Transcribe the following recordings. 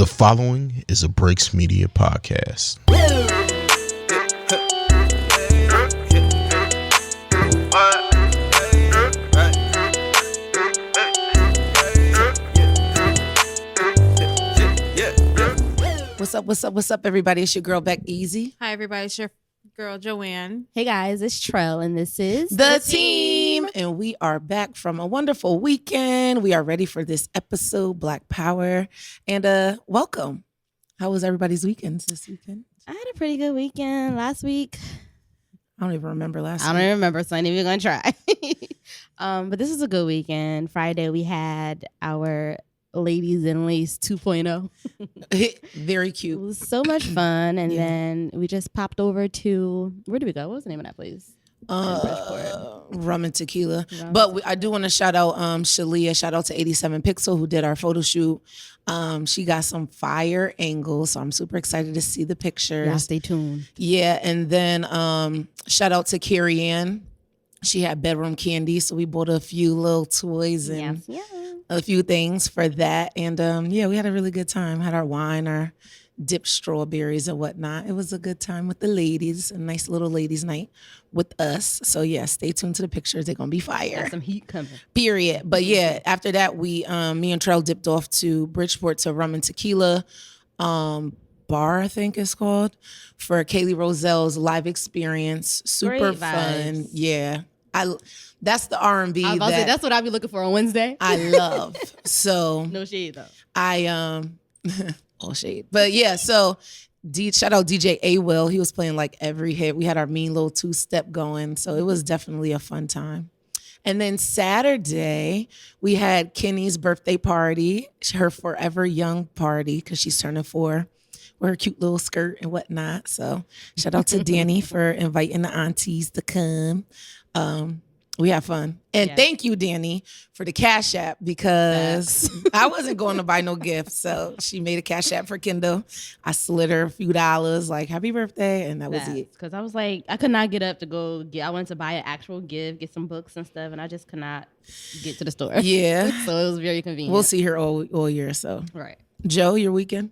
The following is a Breaks Media podcast. What's up, everybody? It's your girl, Beck Easy. Hi, everybody. It's your girl, Joanne. Hey, guys. It's Trell, and this is The Team. And we are back from a wonderful weekend. We are ready for this episode, Black Power. And welcome. How was everybody's weekends this weekend? I had a pretty good weekend last week. I don't even remember last week. I don't even remember, so I ain't even going to try. But this is a good weekend. Friday, we had our Ladies in Lace 2.0. Very It cute. was so much fun. And Yeah. then we just popped over to, where did we go? What was the name of that place? Rum and Tequila. Rum But I do want to shout out Shalia. Shout out to 87 Pixel who did our photo shoot. She got some fire angles, so I'm super excited to see the pictures. Y'all stay tuned. Yeah, and then shout out to Carrie Ann. She had bedroom candy, so we bought a few little toys and Yes. a few things for that. And yeah, we had a really good time. Had our wine, our dipped strawberries and whatnot. It was a good time with the ladies, a nice little ladies' night with us. So yeah, stay tuned to the pictures. They're gonna be fire. Got some heat coming. Period. But yeah, after that, we me and Trell dipped off to Bridgeport to Rum and Tequila bar, I think it's called, for Kaylee Roselle's live experience. Super Great fun. vibes. Yeah. That's the R&B I was about to say, that's what I'll be looking for on Wednesday. I love. So No shade, though. all shade. But yeah, so shout out DJ A Will. He was playing like every hit. We had our mean little two-step going. So it was definitely a fun time. And then Saturday, we had Kenny's birthday party, her forever young party, because she's turning 4. With her cute little skirt and whatnot. So shout out to Danny for inviting the aunties to come. We had fun. And Yeah. thank you, Danny, for the Cash App, because I wasn't going to buy no gift. So she made a Cash App for Kendall. I slid her a few dollars, like, happy birthday. And that was it. Because I was like, I could not get up to go get, I wanted to buy an actual gift, get some books and stuff, and I just could not get to the store. Yeah. So it was very convenient. We'll see her all year. So, Right. Joe, your weekend?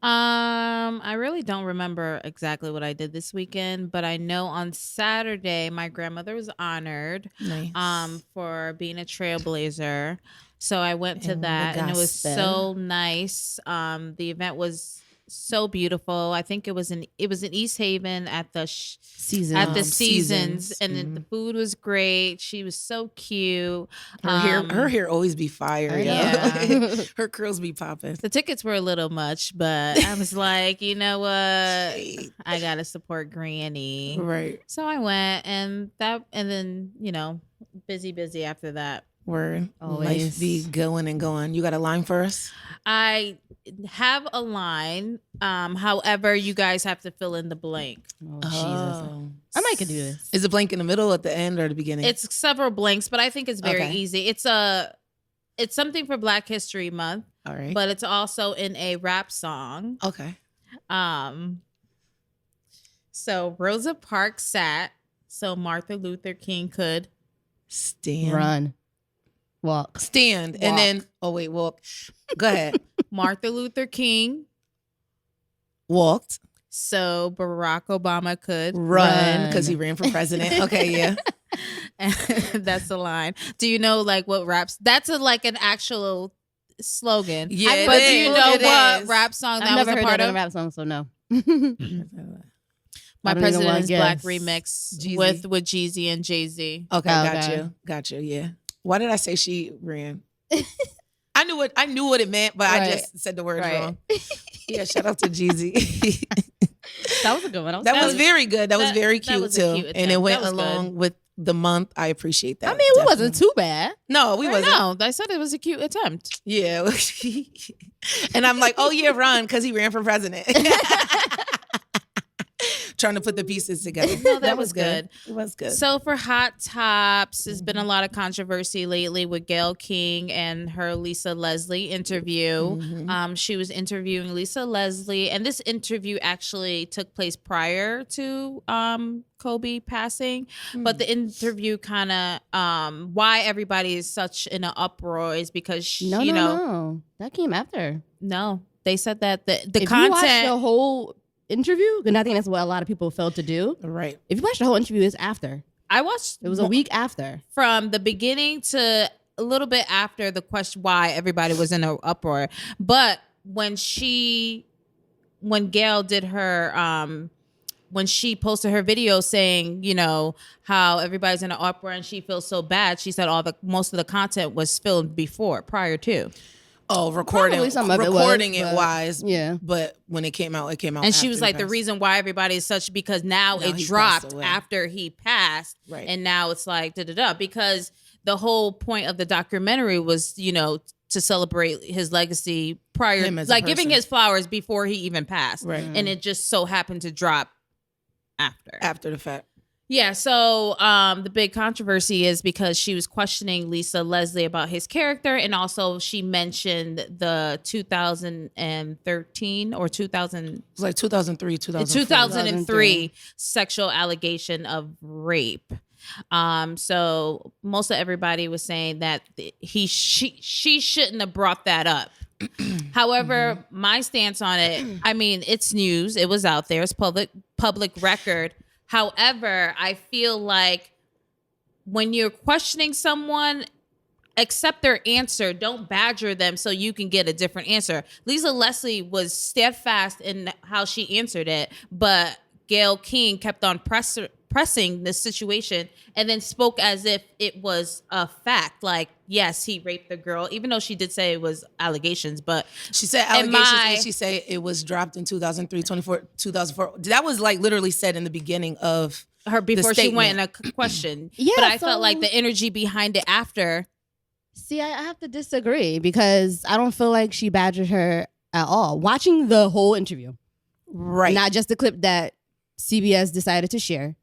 I really don't remember exactly what I did this weekend, but I know on Saturday my grandmother was honored Nice. for being a trailblazer. So I went to And the that and it was gospel. so nice. The event was so beautiful. I think it was in East Haven at the Seasons. Seasons, and Mhm. the food was great. She was so cute. Her hair always be fire. Yeah. Yo. Her curls be popping. The tickets were a little much, but I was like, you know what? I gotta support Granny. Right. So I went, and then busy after that. Word. Always. Life be going and going. You got a line for us? I have a line. However, you guys have to fill in the blank. Oh, Jesus. I might could do this. Is it blank in the middle, at the end, or the beginning? It's several blanks, but I think it's very Okay. easy. It's something for Black History Month, all right. but it's also in a rap song. Okay. So Rosa Parks sat so Martin Luther King could. Stand. Run. Walk. Stand. Walk. And then, walk. Go ahead. Martin Luther King Walked. so Barack Obama could Run. Because he ran for president. Okay, yeah. And that's the line. Do you know like what raps? That's like an actual slogan. Yeah, it but do is. you know It what is. rap song I've that was never a heard part that in of? a rap song, so no. My I don't even President wanna is Black guess. remix Jeezy. with Jeezy and Jay-Z. Okay, Okay. got you. Yeah. Why did I say she ran? I knew what it meant, but I Right. just said the words Right. wrong. Yeah, shout out to Jeezy. That was a good one. That was very good. That was that- very that cute was a too. cute And it attempt. went That was along good. with the month. I appreciate that. I mean, we wasn't definitely. too bad. No, we wasn't. No, I said it was a cute attempt. Yeah. And I'm like, oh yeah, run, because he ran for president. Trying to put the pieces together. No, that was good. It was good. So for Hot Tops, there's been a lot of controversy lately with Gayle King and her Lisa Leslie interview. Mhm. She was interviewing Lisa Leslie, and this interview actually took place prior to Kobe passing. But the interview kind of why everybody is such in an uproar is because No. That came after. no, They said that the if you watch content. the whole interview, and I think that's what a lot of people failed to do. Right. If you watch the whole interview, it's after. I watched. It was a week after. From the beginning to a little bit after the question why everybody was in an uproar. But when Gail did her, when she posted her video saying, you know, how everybody's in an uproar and she feels so bad, she said most of the content was filmed prior to. Oh, recording it wise. Yeah. But when it came out, And she was like, the reason why everybody is such, because now it dropped after he passed. Right. And now it's like, because the whole point of the documentary was, you know, to celebrate his legacy prior, like giving his flowers before he even passed. Right. And it just so happened to drop after the fact. Yeah, so the big controversy is because she was questioning Lisa Leslie about his character, and also she mentioned the 2013 or 2000. It was like 2003, 2003 sexual allegation of rape. So most of everybody was saying that she shouldn't have brought that up. However, my stance on it, I mean, it's news. It was out there. It's public record. However, I feel like when you're questioning someone, accept their answer. Don't badger them so you can get a different answer. Lisa Leslie was steadfast in how she answered it, but Gayle King kept on pressing this situation and then spoke as if it was a fact. Like, yes, he raped the girl, even though she did say it was allegations. But she said allegations and she said it was dropped in 2003, 2004. That was like literally said in the beginning of her before she went in a question. Yeah, but I felt like the energy behind it after. See, I have to disagree because I don't feel like she badgered her at all. Watching the whole interview, right? Not just the clip that CBS decided to share.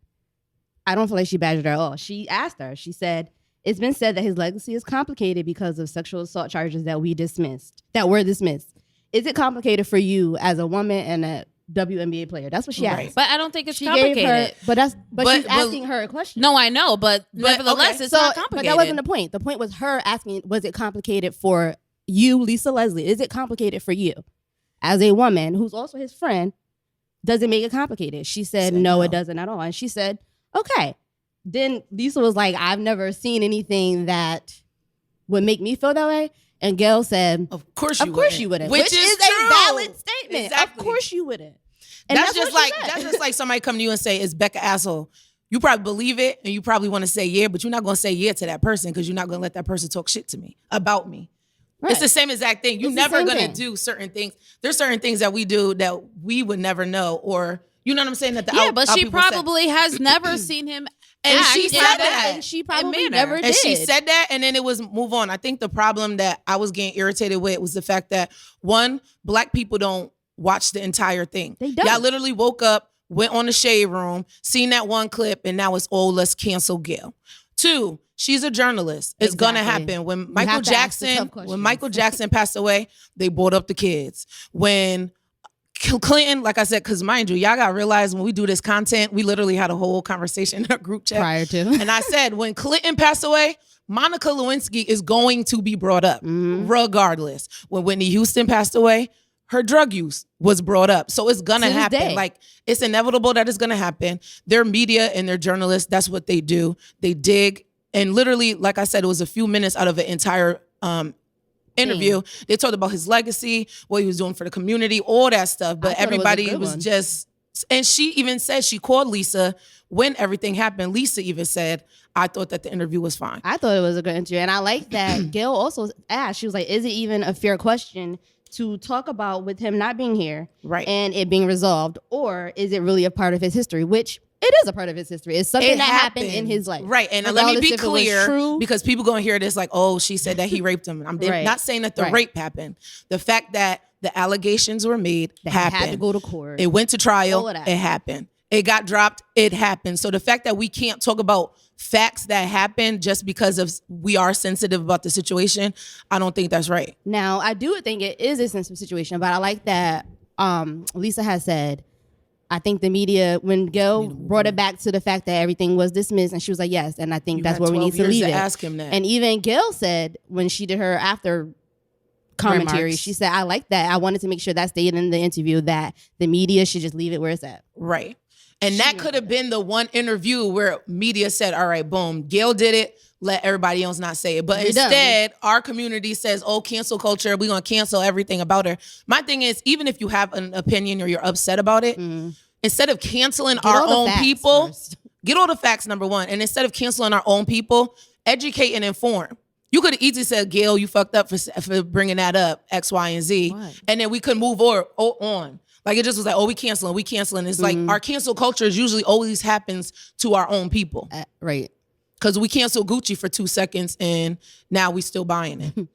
I don't feel like she badgered her at all. She asked her, she said, it's been said that his legacy is complicated because of sexual assault charges that were dismissed. Is it complicated for you as a woman and a WNBA player? That's what she asked. But I don't think it's complicated. But she's asking her a question. No, I know, but nevertheless, it's not complicated. But that wasn't the point. The point was her asking, was it complicated for you, Lisa Leslie? Is it complicated for you as a woman who's also his friend? Does it make it complicated? She said, no, it doesn't at all. And she said, okay. Then Lisa was like, I've never seen anything that would make me feel that way. And Gail said, of course you wouldn't. Which is true. A valid statement. Exactly. Of course you wouldn't. And that's just like somebody come to you and say, is Becca asshole? You probably believe it and you probably want to say yeah, but you're not going to say yeah to that person because you're not going to let that person talk shit to me, about me. Right. It's the same exact thing. You're never going to do certain things. There's certain things that we do that we would never know, or you know what I'm saying? But she probably has never seen him. And she said that. And she probably never did. And she said that, and then it was move on. I think the problem that I was getting irritated with was the fact that, one, Black people don't watch the entire thing. They don't. Y'all literally woke up, went on the Shade Room, seen that one clip, and now it's, oh, let's cancel Gail. Two, she's a journalist. It's gonna happen. When Michael Jackson passed away, they brought up the kids. When Clinton, like I said, because mind you, y'all gotta realize when we do this content, we literally had a whole conversation in our group chat prior to. And I said, when Clinton passed away, Monica Lewinsky is going to be brought up regardless. When Whitney Houston passed away, her drug use was brought up. So it's gonna happen. Like, it's inevitable that it's gonna happen. Their media and their journalists, that's what they do. They dig. And literally, like I said, it was a few minutes out of an entire interview. They talked about his legacy, what he was doing for the community, all that stuff. But everybody was just, and she even said, she called Lisa when everything happened. Lisa even said, I thought that the interview was fine. I thought it was a good interview. And I like that Gail also asked, she was like, is it even a fair question to talk about with him not being here and it being resolved? Or is it really a part of his history? Which it is a part of his history. It's something that happened in his life. Right. And let me be clear, because people going to hear this like, oh, she said that he raped him. I'm not saying that the rape happened. The fact that the allegations were made happened. Had to go to court. It went to trial. It happened. It got dropped. It happened. So the fact that we can't talk about facts that happened just because of we are sensitive about the situation, I don't think that's right. Now, I do think it is a sensitive situation, but I like that Lisa has said, I think the media, when Gail brought it back to the fact that everything was dismissed, and she was like, yes, and I think that's where we need to leave it. Ask him that. And even Gail said when she did her after commentary. remarks. She said, I like that. I wanted to make sure that stayed in the interview, that the media should just leave it where it's at. Right. And that could have been the one interview where media said, all right, boom, Gail did it. Let everybody else not say it. But instead, our community says, oh, cancel culture. We're going to cancel everything about her. My thing is, even if you have an opinion or you're upset about it, instead of canceling our own people, get all the facts, number one. And instead of canceling our own people, educate and inform. You could have easily said, Gail, you fucked up for bringing that up, X, Y, and Z. What? And then we could move on. Like, it just was like, oh, we canceling. It's like our cancel culture usually always happens to our own people. Right. Because we canceled Gucci for 2 seconds and now we still buying it.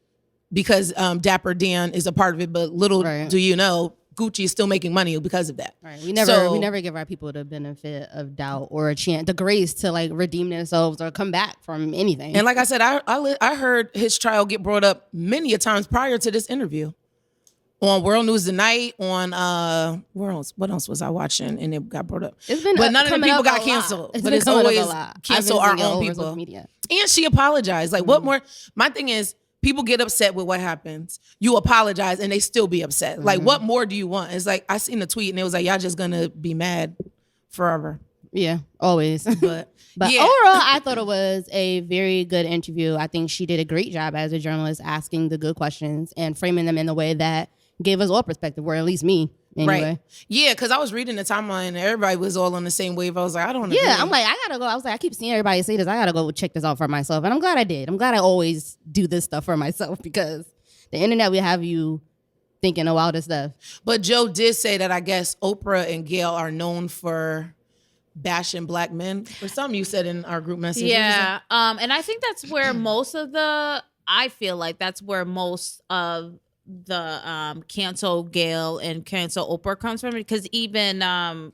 Because Dapper Dan is a part of it, but little do you know, Gucci is still making money because of that. Right. We never give our people the benefit of doubt or a chance, the grace to like redeem themselves or come back from anything. And like I said, I heard his trial get brought up many a times prior to this interview. On World News Tonight, on what else was I watching and it got brought up? But none of the people got canceled. But it's always cancel our own people. And she apologized. Like, what more? My thing is, people get upset with what happens. You apologize and they still be upset. Like, what more do you want? It's like, I seen a tweet and it was like, y'all just gonna be mad forever. Yeah, always. But yeah. Overall, I thought it was a very good interview. I think she did a great job as a journalist, asking the good questions and framing them in a way that gave us all perspective, or at least me, anyway. Right. Yeah, because I was reading the timeline and everybody was all on the same wave. I was like, I don't agree. Yeah, I'm like, I gotta go. I was like, I keep seeing everybody say this. I gotta go check this out for myself. And I'm glad I did. I'm glad I always do this stuff for myself, because the internet will have you thinking of all this stuff. But Joe did say that I guess Oprah and Gail are known for bashing black men, or something you said in our group message. Yeah. And I think that's where I feel like that's where most of the cancel Gail and cancel Oprah comes from, because even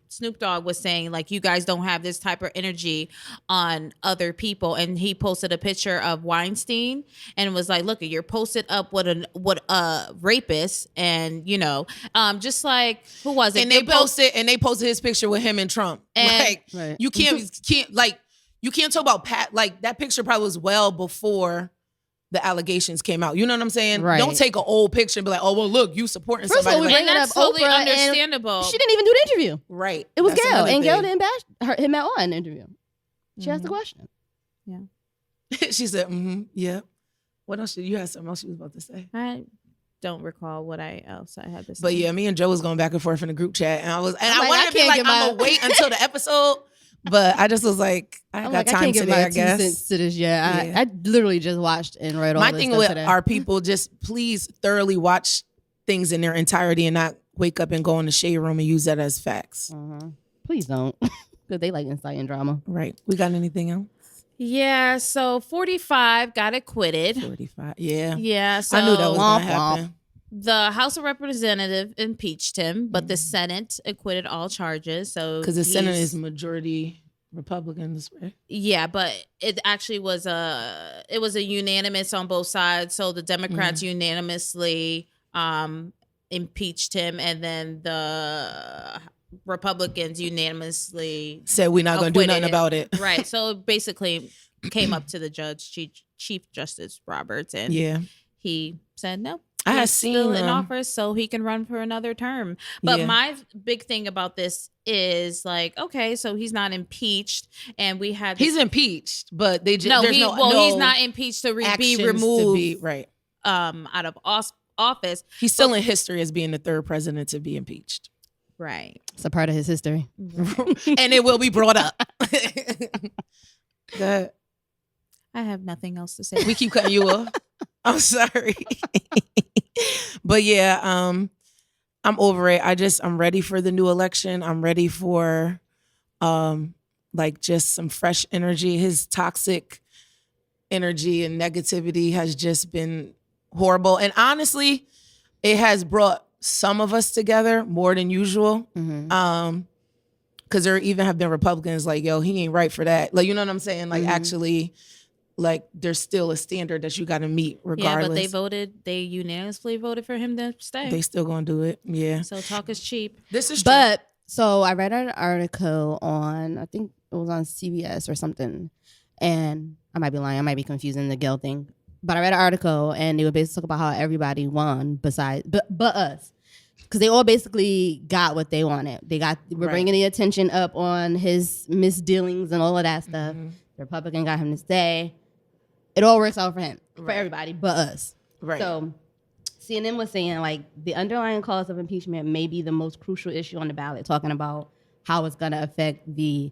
Snoop Dogg was saying, like, you guys don't have this type of energy on other people, and he posted a picture of Weinstein and was like, look, you're posted up with a rapist, and you know, just like, who was it? And they posted his picture with him and Trump. And like, you can't talk about like that picture probably was well before the allegations came out. You know what I'm saying? Right. Don't take an old picture and be like, oh, well, look, you supporting somebody. First of all, we bring up totally Oprah, understandable. She didn't even do the interview. Right. It was Gail. And Gail didn't bash him at all in the interview. She asked the question. Yeah. She said, yeah. What else? You had something else you was about to say. I don't recall what else I had to say. But yeah, me and Joe was going back and forth in the group chat. And I wanted to be like, I'm going to wait until the episode. But I just was like, I got time today, I guess. 2 cents to this yet. I literally just watched and read all this stuff today. My thing with our people, just please thoroughly watch things in their entirety and not wake up and go in the shade room and use that as facts. Please don't. Because they like inciting drama. Right. We got anything else? Yeah, so 45 got acquitted. 45, yeah. Yeah, so I knew that was going to happen. The House of Representatives impeached him, but the Senate acquitted all charges. So because the Senate is majority Republicans, right? Yeah, but it actually was a unanimous on both sides. So the Democrats unanimously impeached him, and then the Republicans unanimously said we're not going to do nothing about it. Right. So it basically came up to the judge, Chief Justice Roberts, and he said no. I have seen still in office, so he can run for another term. But my big thing about this is like, okay, so he's not impeached, and we had he's impeached, but they just he's not impeached to be removed, out of office. He's still in history as being the third president to be impeached. Right, it's a part of his history, and it will be brought up. That I have nothing else to say. We keep cutting you off. I'm sorry. But yeah, I'm over it. I'm ready for the new election. I'm ready for like just some fresh energy. His toxic energy and negativity has just been horrible. And honestly, it has brought some of us together more than usual. Because there even have been Republicans like, yo, he ain't right for that. Like, you know what I'm saying? Like, actually, like, there's still a standard that you got to meet regardless. Yeah, but they unanimously voted for him to stay. They still gonna do it. Yeah. So talk is cheap. This is true. But so I read an article on, I think it was on CBS or something, and I might be lying. I might be confusing the Gail thing. but I read an article and they were basically talking about how everybody won besides but us. Because they all basically got what they wanted. We're bringing the attention up on his misdealings and all of that stuff. The Republican got him to stay. It all works out for him, for everybody, but us. Right. So CNN was saying, like, the underlying cause of impeachment may be the most crucial issue on the ballot, talking about how it's going to affect the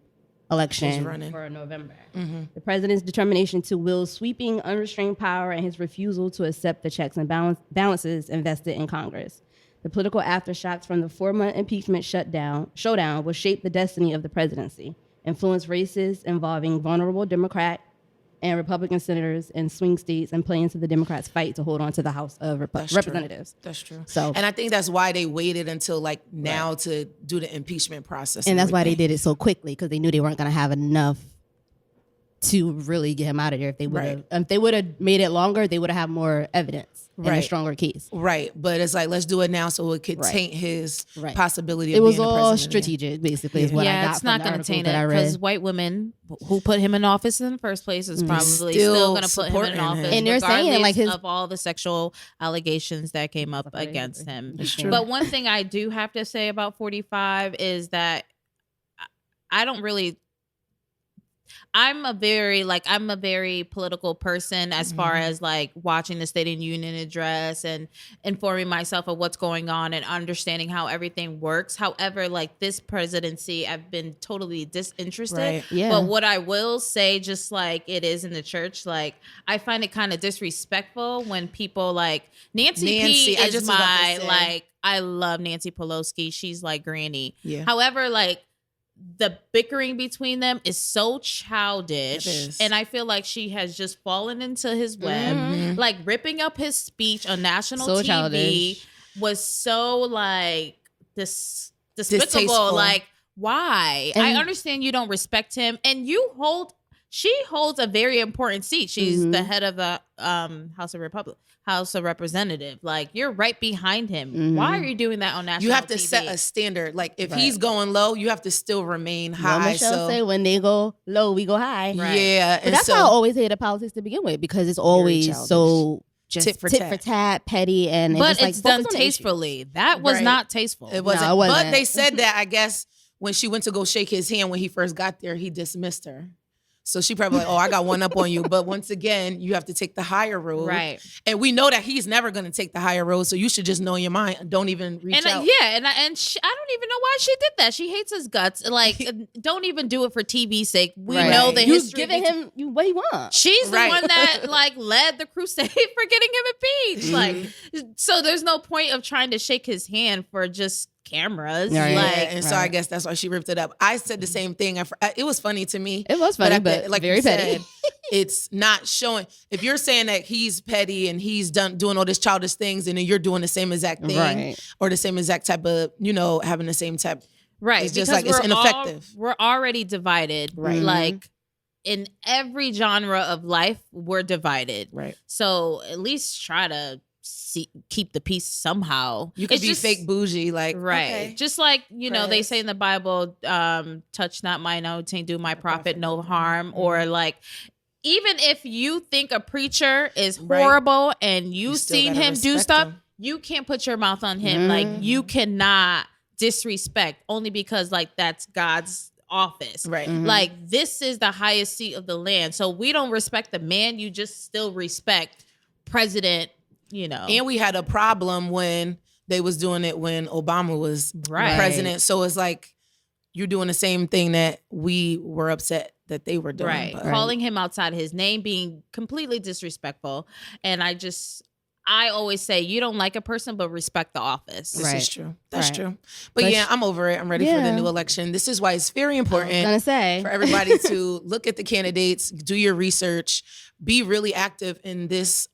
election for November. The president's determination to wield sweeping, unrestrained power and his refusal to accept the checks and balances invested in Congress. The political aftershocks from the 4-month impeachment showdown will shape the destiny of the presidency, influence races involving vulnerable Democrat and Republican senators in swing states, and play into the Democrats' fight to hold on to the House of Representatives. That's true. So, and I think that's why they waited until like now to do the impeachment process. And that's why they did it so quickly, because they knew they weren't going to have enough to really get him out of there. If they would have made it longer, they would have had more evidence and a stronger case. Right. But it's like, let's do it now so it could taint his possibility of it was being all the president strategic, basically, is what I got it's from not the going to article taint that I it, read. because white women who put him in office in the first place is probably still going to put him in office. And they're saying, like, of all the sexual allegations that came up against him. But one thing I do have to say about 45 is that I don't really... I'm a very political person as far as like watching the State of the Union address and informing myself of what's going on and understanding how everything works. However, like this presidency, I've been totally disinterested. Right. Yeah. But what I will say, just like it is in the church, like I find it kind of disrespectful when people like Nancy P I is just was about to my say. like, I love Nancy Pelosi. She's like granny. Yeah. However, like the bickering between them is so childish. It is. And I feel like she has just fallen into his web. Like ripping up his speech on national So TV childish. was so like despicable. Distasteful. Like, why? I understand you don't respect him, and she holds a very important seat. She's the head of the House of Representatives. Like, you're right behind him. Why are you doing that on national TV? You have to set a standard. Like, if he's going low, you have to still remain high. Michelle say, when they go low, we go high. Right. Yeah. But And that's so, how I always hated politics to begin with, because it's always childish. so just Tit for tat, petty, and But just, like, it's done focus on the issue. tastefully. That was Right. not tasteful. it wasn't. No, it wasn't. But they said that, I guess, when she went to go shake his hand when he first got there, he dismissed her. So she probably like, oh, I got one up on you. But once again, you have to take the higher road. Right. And we know that he's never going to take the higher road. So you should just know in your mind. Don't even reach And out. I don't even know why she did that. She hates his guts. Like, don't even do it for TV's sake. We Right. know the You history. giving him what he wants. She's the Right. one that like led the crusade for getting him impeached. Like, so there's no point of trying to shake his hand for just cameras. Right. Like, Yeah, and so I guess that's why she ripped it up. I said the same thing. It was funny to me. It was funny, but like very you petty. said, it's not showing. If you're saying that he's petty and he's doing all this childish things, and then you're doing the same exact thing, Right. or the same exact type of, having the same type. right. It's just because like it's ineffective. We're already divided. Right. Like, in every genre of life, we're divided. Right. So at least try to keep the peace somehow. You could It's be just- fake bougie, like Right. okay. Just like, they Press. say in the Bible, touch not my anointing, do my prophet no harm. Or like, even if you think a preacher is Right. horrible and you've still seen gotta him do respect stuff, him. you can't put your mouth on him. Like, you cannot disrespect only because like that's God's office. Right. Like, this is the highest seat of the land. So we don't respect the man, you just still respect President, And we had a problem when they was doing it when Obama was Right. president. So it's like you're doing the same thing that we were upset that they were doing. Right. But- Calling him outside his name, being completely disrespectful. And I always say, you don't like a person, but respect the office. This Right. is true. That's Right. true. But But yeah, I'm over it. I'm ready for the Yeah. new election. This is why it's very I was important gonna say. for everybody to look at the candidates, do your research, be really active in this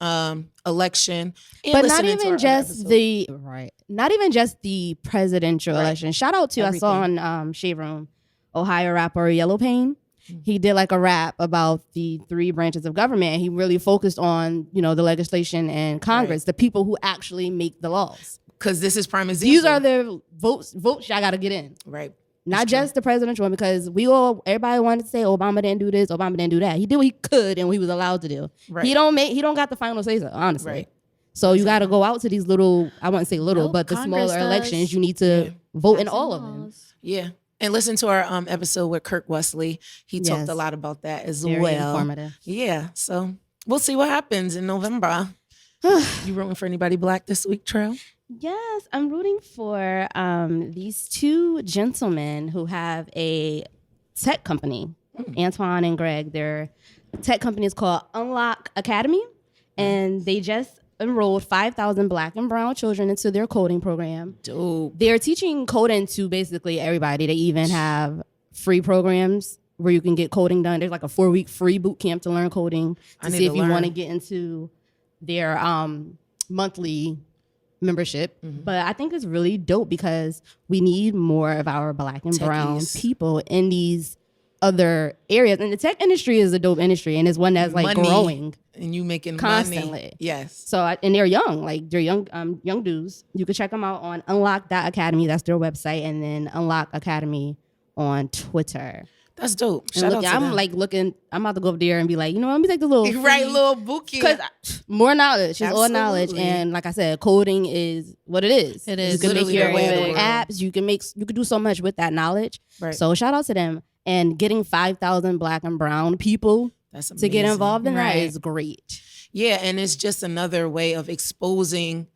election. And But not listen into even our other just episodes. not even just the presidential Right. election. Shout out to I saw on Shade Room, Ohio rapper Yellow Pain. He did like a rap about the 3 branches of government. He really focused on, the legislation and Congress, the people who actually make the laws. Because this is prime example. These are the votes y'all got to get in. Right. Not just the presidential one, because everybody wanted to say Obama didn't do this, Obama didn't do that. He did what he could and what he was allowed to do. Right. He don't got the final say so, honestly. Right. So you got to go out to these little, I wouldn't say little, but the Congress smaller elections. You need to vote in all of them. Yeah. And listen to our episode with Kirk Wesley. He talked a lot about that as Very well. Informative. Yeah. So we'll see what happens in November. You rooting for anybody black this week, Trail? Yes, I'm rooting for these two gentlemen who have a tech company, Antoine and Greg. Their tech company is called Unlock Academy, and they just enrolled 5,000 black and brown children into their coding program. Dope. They're teaching coding to basically everybody. They even have free programs where you can get coding done. There's like a 4-week free boot camp to learn coding to see if you want to get into their monthly membership. But I think it's really dope because we need more of our black and brown people in these other areas. And the tech industry is a dope industry, and it's one that's like growing. And you making constantly. Money. Yes. So, and they're young, like they're young dudes. You can check them out on unlock.academy. That's their website. And then Unlock Academy on Twitter. That's dope. Shout out to I'm them. like looking, I'm about to go up there and be like, let me take the little little bookie. Because more knowledge. It's all knowledge. And like I said, coding is what it is. It is. You can make your own apps. You can do so much with that knowledge. Right. So shout out to them. And getting 5,000 black and brown people to get involved in that is great. Yeah, and it's just another way of exposing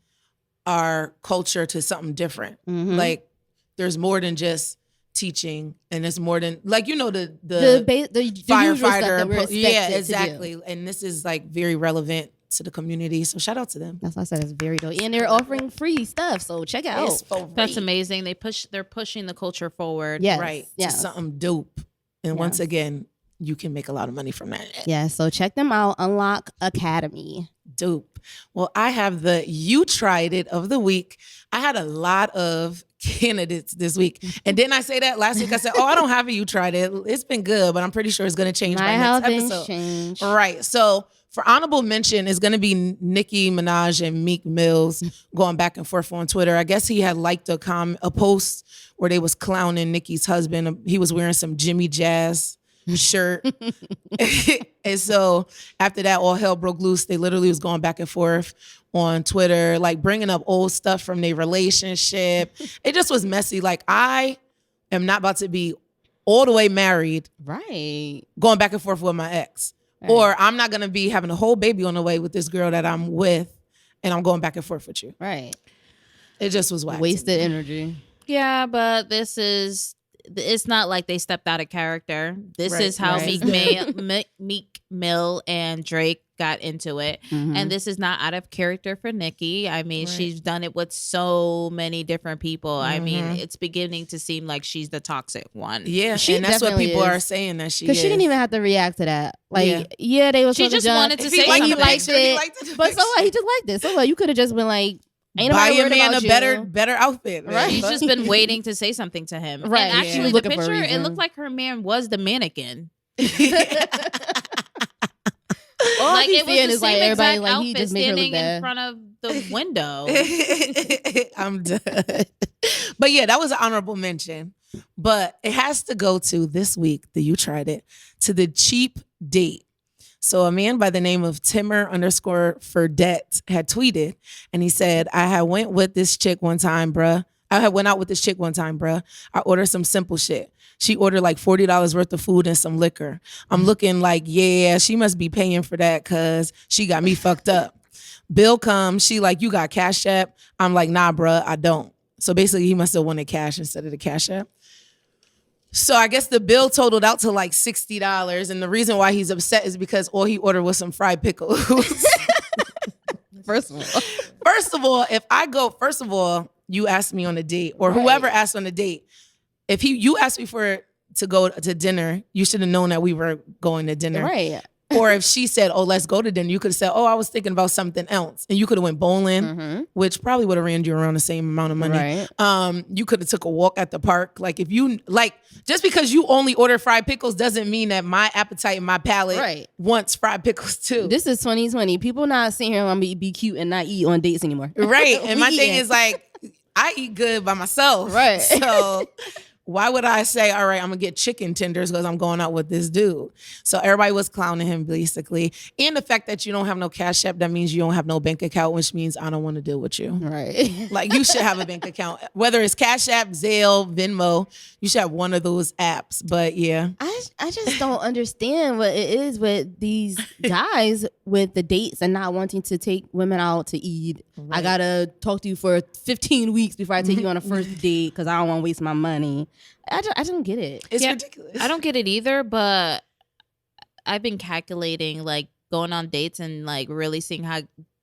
our culture to something different. Like, there's more than just teaching, and it's more than like the firefighter. Yeah, exactly. And this is like very relevant to the community. So shout out to them. That's why I said it's very dope. And they're offering free stuff, so check it out. That's amazing. They're pushing the culture forward. Yes. Right. To something dope. And once again, you can make a lot of money from that. Yeah, so check them out, Unlock Academy. Dope. Well, I have the You Tried It of the week. I had a lot of candidates this week. And didn't I say that last week? I said, I don't have a You Tried It. It's been good, but I'm pretty sure it's going to change by next episode. Change. Right. So for honorable mention, it's going to be Nicki Minaj and Meek Mills going back and forth on Twitter. I guess he had liked a post where they was clowning Nicki's husband. He was wearing some Jimmy Jazz shirt. And so after that, all hell broke loose. They literally was going back and forth on Twitter, like bringing up old stuff from their relationship. It just was messy. Like, I am not about to be all the way married, right, going back and forth with my ex. Right. Or I'm not going to be having a whole baby on the way with this girl that I'm with, and I'm going back and forth with you. Right. It just was whack. Wasted energy. Yeah, but it's not like they stepped out of character. This is how Meek Mill and Drake got into it. And this is not out of character for Nicki. I mean, she's done it with so many different people. I mean, it's beginning to seem like she's the toxic one. Yeah, and that's what people are saying that she is. Because she didn't even have to react to that. Like, they was she just wanted to say something. He liked it. But so what? He just liked it. So what? You could have just been like, ain't buy a man a better outfit. Right. She's just been waiting to say something to him. Right. And actually, the picture, it looked like her man was the mannequin. All like, it was the is same like everybody exact like outfit he just made her look standing bad in front of the window. I'm done. But yeah, that was an honorable mention. But it has to go to this week, You Tried It, to the cheap date. So a man by the name of Timmer_Furdette had tweeted, and he said, I had went out with this chick one time, bruh. I ordered some simple shit. She ordered like $40 worth of food and some liquor. I'm looking like, yeah, she must be paying for that because she got me fucked up. Bill comes, she like, you got Cash App? I'm like, nah, bruh, I don't. So basically he must have wanted cash instead of the Cash App. So I guess the bill totaled out to like $60. And the reason why he's upset is because all he ordered was some fried pickles. First of all, you asked me on a date, or whoever asked on a date. If you asked me to go to dinner, you should have known that we were going to dinner. Right. Or if she said, oh, let's go to dinner, you could have said, oh, I was thinking about something else. And you could have went bowling, which probably would have ran you around the same amount of money. Right. You could have took a walk at the park. Like, if you, like, just because you only order fried pickles doesn't mean that my appetite and my palate wants fried pickles too. This is 2020. People not sitting here and be cute and not eat on dates anymore. Right. And my thing is like, I eat good by myself. Right. So why would I say, all right, I'm gonna get chicken tenders because I'm going out with this dude? So everybody was clowning him basically. And the fact that you don't have no Cash App, that means you don't have no bank account, which means I don't want to deal with you. Right. Like you should have a bank account, whether it's Cash App, Zelle, Venmo. You should have one of those apps. But yeah, I just don't understand what it is with these guys with the dates and not wanting to take women out to eat. Right. I gotta talk to you for 15 weeks before I take you on a first date because I don't want to waste my money. I don't get it. It's ridiculous. I don't get it either, but I've been calculating like going on dates and like really seeing how,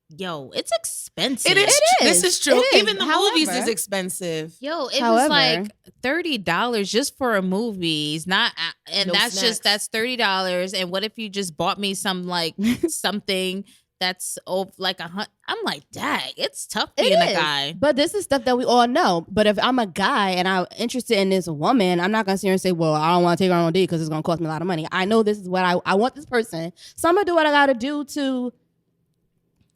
it's expensive. It is. This is true. Even the movies However, is expensive. It was like $30 just for a movie. That's $30. And what if you just bought me some like something that's like $100? I'm like, dang, it's tough being a guy. But this is stuff that we all know. But if I'm a guy and I'm interested in this woman, I'm not gonna sit here and say, well, I don't want to take her on a date because it's gonna cost me a lot of money. I know this is what I want this person. So I'm gonna do what I gotta do to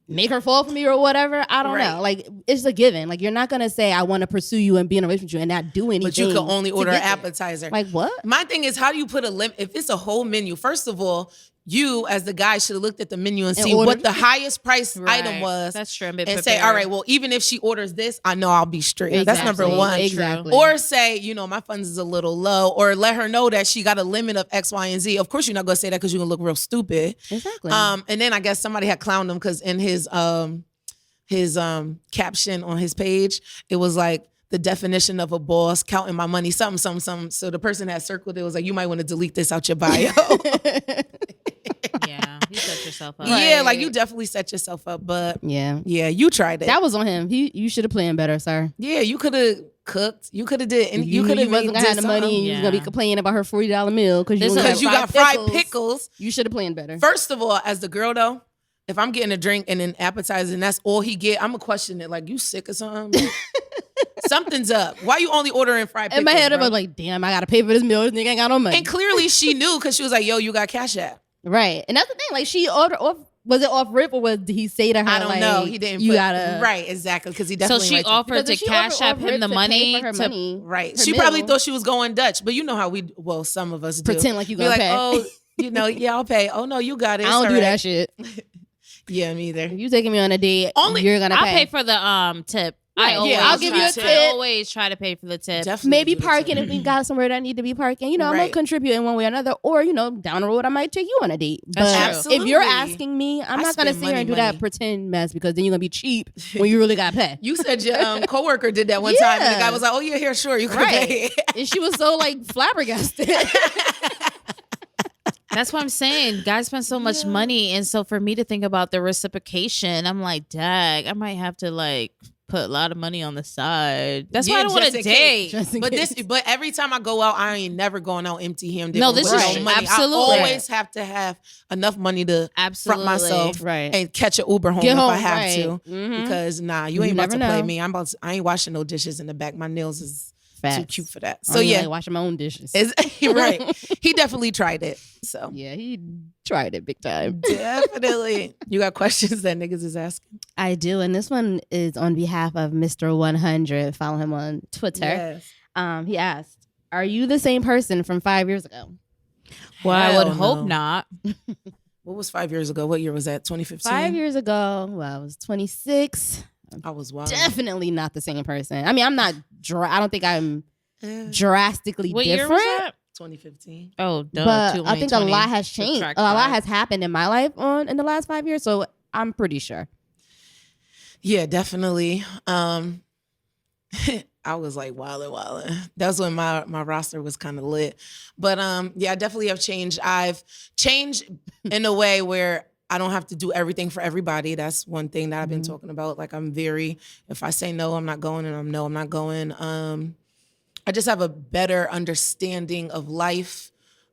make her fall for me or whatever. I don't know. Like, it's a given. Like, you're not going to say, I want to pursue you and be in a relationship with you and not do anything. But you can only order an appetizer. Like, what? My thing is, how do you put a limit? If it's a whole menu, first of all, you as the guy should have looked at the menu and seen what the highest price item was. That's true. And say, all right, well, even if she orders this, I know I'll be straight. Exactly. That's number one. Exactly. Or say, my funds is a little low, or let her know that she got a limit of X, Y, and Z. Of course, you're not going to say that because you're going to look real stupid. Exactly. And then I guess somebody had clowned him because in his caption on his page, it was like, the definition of a boss, counting my money, something. So the person had circled it was like, you might want to delete this out your bio. Yeah, you set yourself up. Yeah, like you definitely set yourself up. But yeah, you tried it. That was on him. You should have planned better, sir. Yeah, you could have cooked. You could have did. And you could have wasn't gonna have the money. And you was gonna be complaining about her $40 meal because you got fried pickles. You should have planned better. First of all, as the girl though, if I'm getting a drink and an appetizer and that's all he get, I'm gonna question it. Like, you sick or something? Something's up. Why you only ordering fried pickles? In my head, I was like, damn, I gotta pay for this meal. This nigga ain't got no money. And clearly she knew because she was like, yo, you got Cash App. Right. And that's the thing. Like, she ordered off. Was it off rip or did he say to her? I don't know. He didn't. Right. Exactly. Because he definitely. So she offered to Cash App him the money. Right. She probably thought she was going Dutch, but you know how some of us do. Pretend like you gonna pay. Oh, yeah, I'll pay. Oh no, you got it. I don't do that shit. Yeah, me either. If you taking me on a date, you're gonna pay. I'll pay for the tip. Right. I'll give you a tip. I always try to pay for the tip. Definitely maybe parking if we got somewhere that I need to be parking. I'm gonna contribute in one way or another. Or down the road I might take you on a date. But if you're asking me, I'm not gonna sit here and do that pretend mess because then you're gonna be cheap when you really gotta pay. You said your coworker did that one time, and the guy was like, "Oh yeah, here, sure, you can pay." And she was so like flabbergasted. That's what I'm saying. Guys spend so much money, and so for me to think about the reciprocation, I'm like, dag, I might have to like put a lot of money on the side. That's why I don't want to date. But every time I go out, I ain't never going out empty-handed. No, this is money. Absolutely. I always have to have enough money to front myself and catch an Uber home if I have to. Mm-hmm. Because you ain't about to play me. I ain't washing no dishes in the back. My nails is too cute for that. So like washing my own dishes. Right. He definitely tried it. So yeah, he tried it big time. Definitely. You got questions that niggas is asking? I do, and this one is on behalf of Mr. 100. Follow him on Twitter. Yes. He asked, "Are you the same person from 5 years ago?" Well, I would hope not. What was 5 years ago? What year was that? 2015. 5 years ago. Well, I was 26. I was wild. Definitely not the same person. I mean, I'm not. I don't think I'm drastically what different. Year was that? 2015. Oh, duh, but I think a lot has changed. A lot has happened in my life in the last 5 years. So I'm pretty sure. Yeah, definitely. I was like wildin'. That's when my roster was kind of lit. But I definitely have changed. I've changed in a way where I don't have to do everything for everybody. That's one thing that I've been talking about. Like if I say no, I'm not going, and I'm not going. I just have a better understanding of life.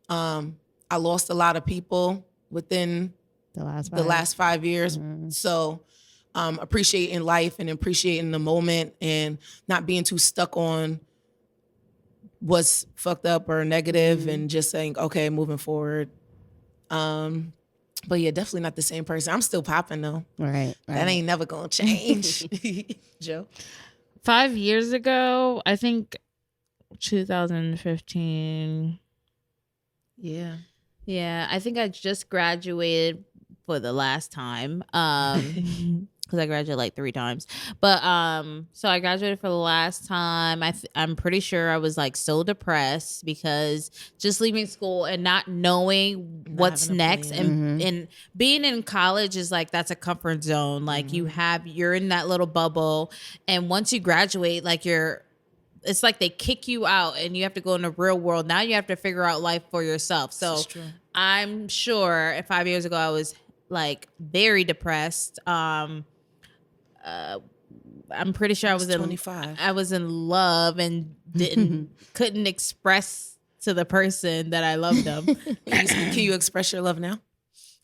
I lost a lot of people within the last 5 years. Mm-hmm. So appreciating life and appreciating the moment and not being too stuck on what's fucked up or negative and just saying, okay, moving forward. But yeah, definitely not the same person. I'm still popping though. Right. That ain't never gonna change. Joe? 5 years ago, I think 2015. Yeah. Yeah, I think I just graduated for the last time. Because I graduated like 3 times. But so I graduated for the last time. I'm pretty sure I was like so depressed because just leaving school and not knowing what's next, and being in college is like, that's a comfort zone. Like you're in that little bubble, and once you graduate, like it's like they kick you out and you have to go in the real world. Now you have to figure out life for yourself. So I'm sure 5 years ago I was like very depressed. I'm pretty sure I was 25. I was in love and couldn't express to the person that I loved them. Can you express your love now?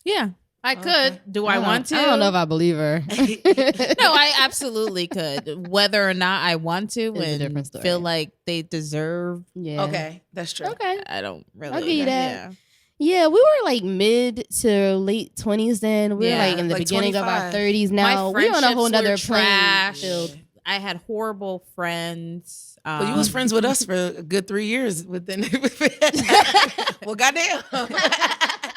Yeah, I could. Do I want to? I don't know if I believe her. No, I absolutely could. Whether or not I want to It's a different and story. feel like they deserve. Yeah. Okay, that's true. Okay. I don't really. I'll give you that. Yeah. Yeah, we were like mid to late 20s then. We were Yeah, like in the like beginning of our 25. 30s now. My We're on a whole friendships nother were plane. trash. field. I had horrible friends. But you was friends with us for a good 3 years within. Well, goddamn.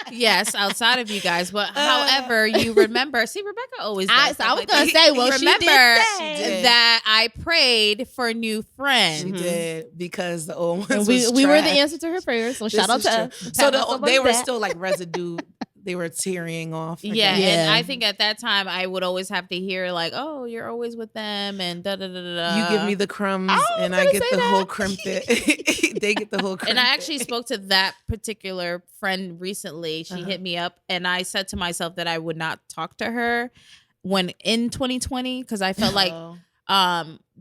Yes, outside of you guys. But however, you remember. See, Rebecca always does So I was stuff going like to that. say, well, she Remember did say. that I prayed for new friends. She did, because the old ones And was we were the trash. answer to her prayers, so This shout out is to true. us. So Pat us on they the were back. still like residue. They were tearing off. I Yeah, guess. and I think at that time I would always have to hear like, "Oh, you're always with them," and da da da da da. You give me the crumbs, and I gonna get say the that. whole crimpet. They get the whole crimpet. And I actually spoke to that particular friend recently. She hit me up, and I said to myself that I would not talk to her when in 2020 because I felt like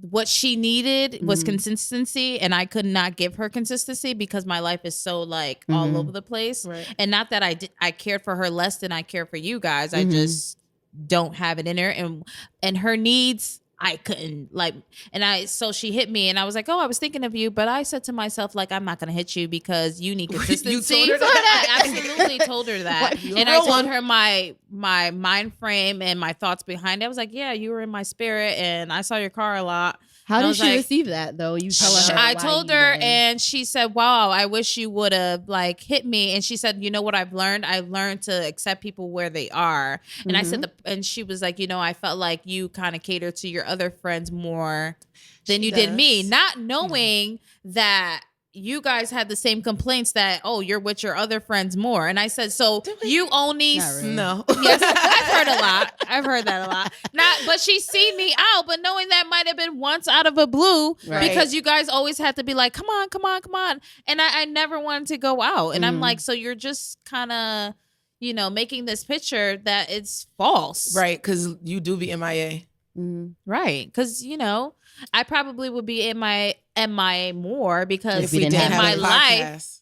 what she needed was consistency, and I could not give her consistency because my life is so like all over the place. Right. And not that I cared for her less than I care for you guys. I just don't have it in her, and her needs I couldn't like. And so she hit me, and I was like, "Oh, I was thinking of you," but I said to myself like, "I'm not gonna hit you because you need consistency." You told her that? I absolutely told her that, What? You're and a I real told one. her my mind frame and my thoughts behind it. I was like, "Yeah, you were in my spirit, and I saw your car a lot." How And I did was she like- receive that, though? You tell her. I why told you her, didn't. and she said, "Wow, I wish you would have like hit me." And she said, "You know what I've learned? I've learned to accept people where they are." And I said, and she was like, "I felt like you kind of cater to your other friends more than She you did me," does. not knowing that you guys had the same complaints that, "Oh, you're with your other friends more." And I said, "So you only." Not really. No. Yes, I've heard a lot. I've heard that a lot. But she's seen me out, but knowing that might have been once out of a blue Right. because you guys always had to be like, "Come on, come on, come on." And I never wanted to go out. And I'm like, so you're just kind of, making this picture that it's false. Right, because you do be MIA. Right. Because, I probably would be in my MIA more because If we in didn't have my a life, podcast.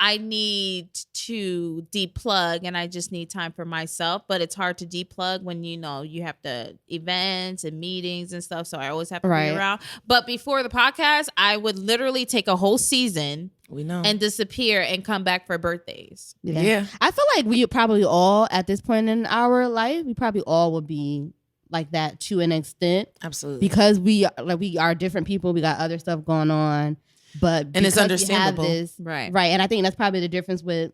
I need to deplug and I just need time for myself. But it's hard to deplug when you have to events and meetings and stuff. So I always have to Right. be around. But before the podcast, I would literally take a whole season We know. and disappear and come back for birthdays. yeah. I feel like we probably all, at this point in our life, we probably all would be like that to an extent Absolutely. because we are different people. We got other stuff going on, but And it's because we have understandable. this- Right. right? And I think that's probably the difference with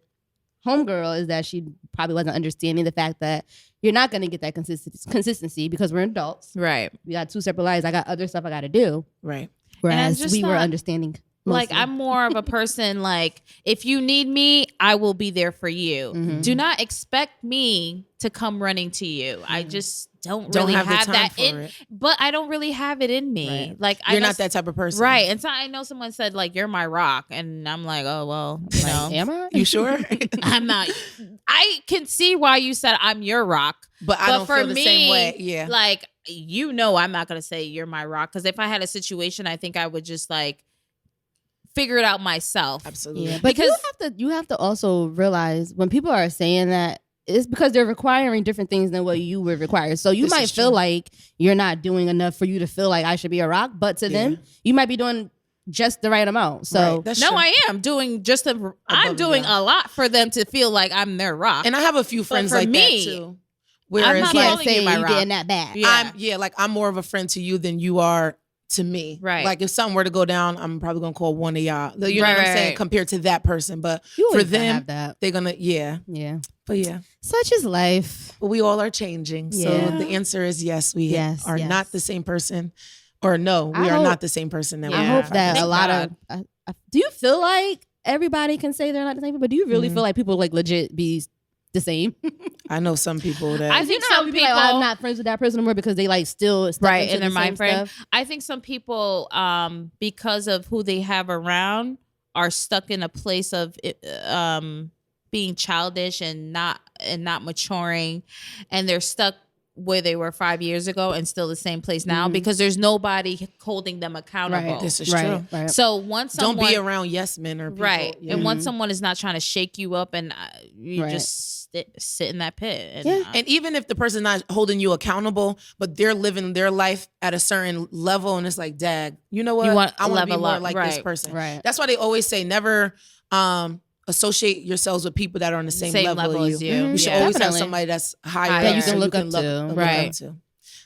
Homegirl is that she probably wasn't understanding the fact that you're not going to get that consistency because we're adults. Right. We got 2 separate lives. I got other stuff I got to do. Right. Whereas just we were not- understanding. Like mostly. I'm more of a person like if you need me, I will be there for you. Mm-hmm. Do not expect me to come running to you. I just don't Don't really have the have time that for in it. but I don't really have it in me. Right. Like I You're know not that type of person. right. And so I know someone said like you're my rock and I'm like, "Oh, well, Am I? You sure? I'm not I can see why you said I'm your rock. But I But don't for feel the me, same way. Yeah. Like I'm not going to say you're my rock cuz if I had a situation, I think I would just like figure it out myself. Absolutely. Yeah, but Because- you have to also realize when people are saying that it's because they're requiring different things than what you would require. So you This might is feel true. like you're not doing enough for you to feel like I should be a rock, but to them, you might be doing just the right amount. So Right. That's No, true. I am doing I'm and doing beyond. a lot for them to feel like I'm their rock. And I have a few friends for like me, that too. I'm Whereas not you like, can't calling you say my you rock. getting that back. Yeah. I'm like I'm more of a friend to you than you are, to me. Right. Like if something were to go down, I'm probably gonna call one of y'all. You know Right, what I'm right, saying? right. Compared to that person. But You for always gotta them, have that. they're gonna Yeah. But yeah. Such is life. But we all are changing. So Yeah. the answer is yes, we Yes, are yes. not the same person. Or no, we I are hope- not the same person that we Yeah. I were hope 5 that years a ago. lot God. of. Do you feel like everybody can say they're not the same, but do you really Mhm. feel like people like legit be the same? I know some people that I think You know how some we be people, like, I'm not friends with that person anymore because they like still stuck right, into in their the mind same frame. stuff. I think some people, because of who they have around, are stuck in a place of being childish and not maturing, and they're stuck where they were 5 years ago and still the same place now because there's nobody holding them accountable. Right. this is Right. true. Right. So once someone, Don't be around yes men or people. right, Yeah. and once someone is not trying to shake you up and you Right. just sit in that pit. And, Yeah. And even if the person's not holding you accountable, but they're living their life at a certain level, and it's like, dag, you know what? You want I want to be level more up, like this right, person. right. That's why they always say never associate yourselves with people that are on the same, level as you. you. You should Yeah. always have Definitely. somebody that's higher That up you so can look up to. Right. to.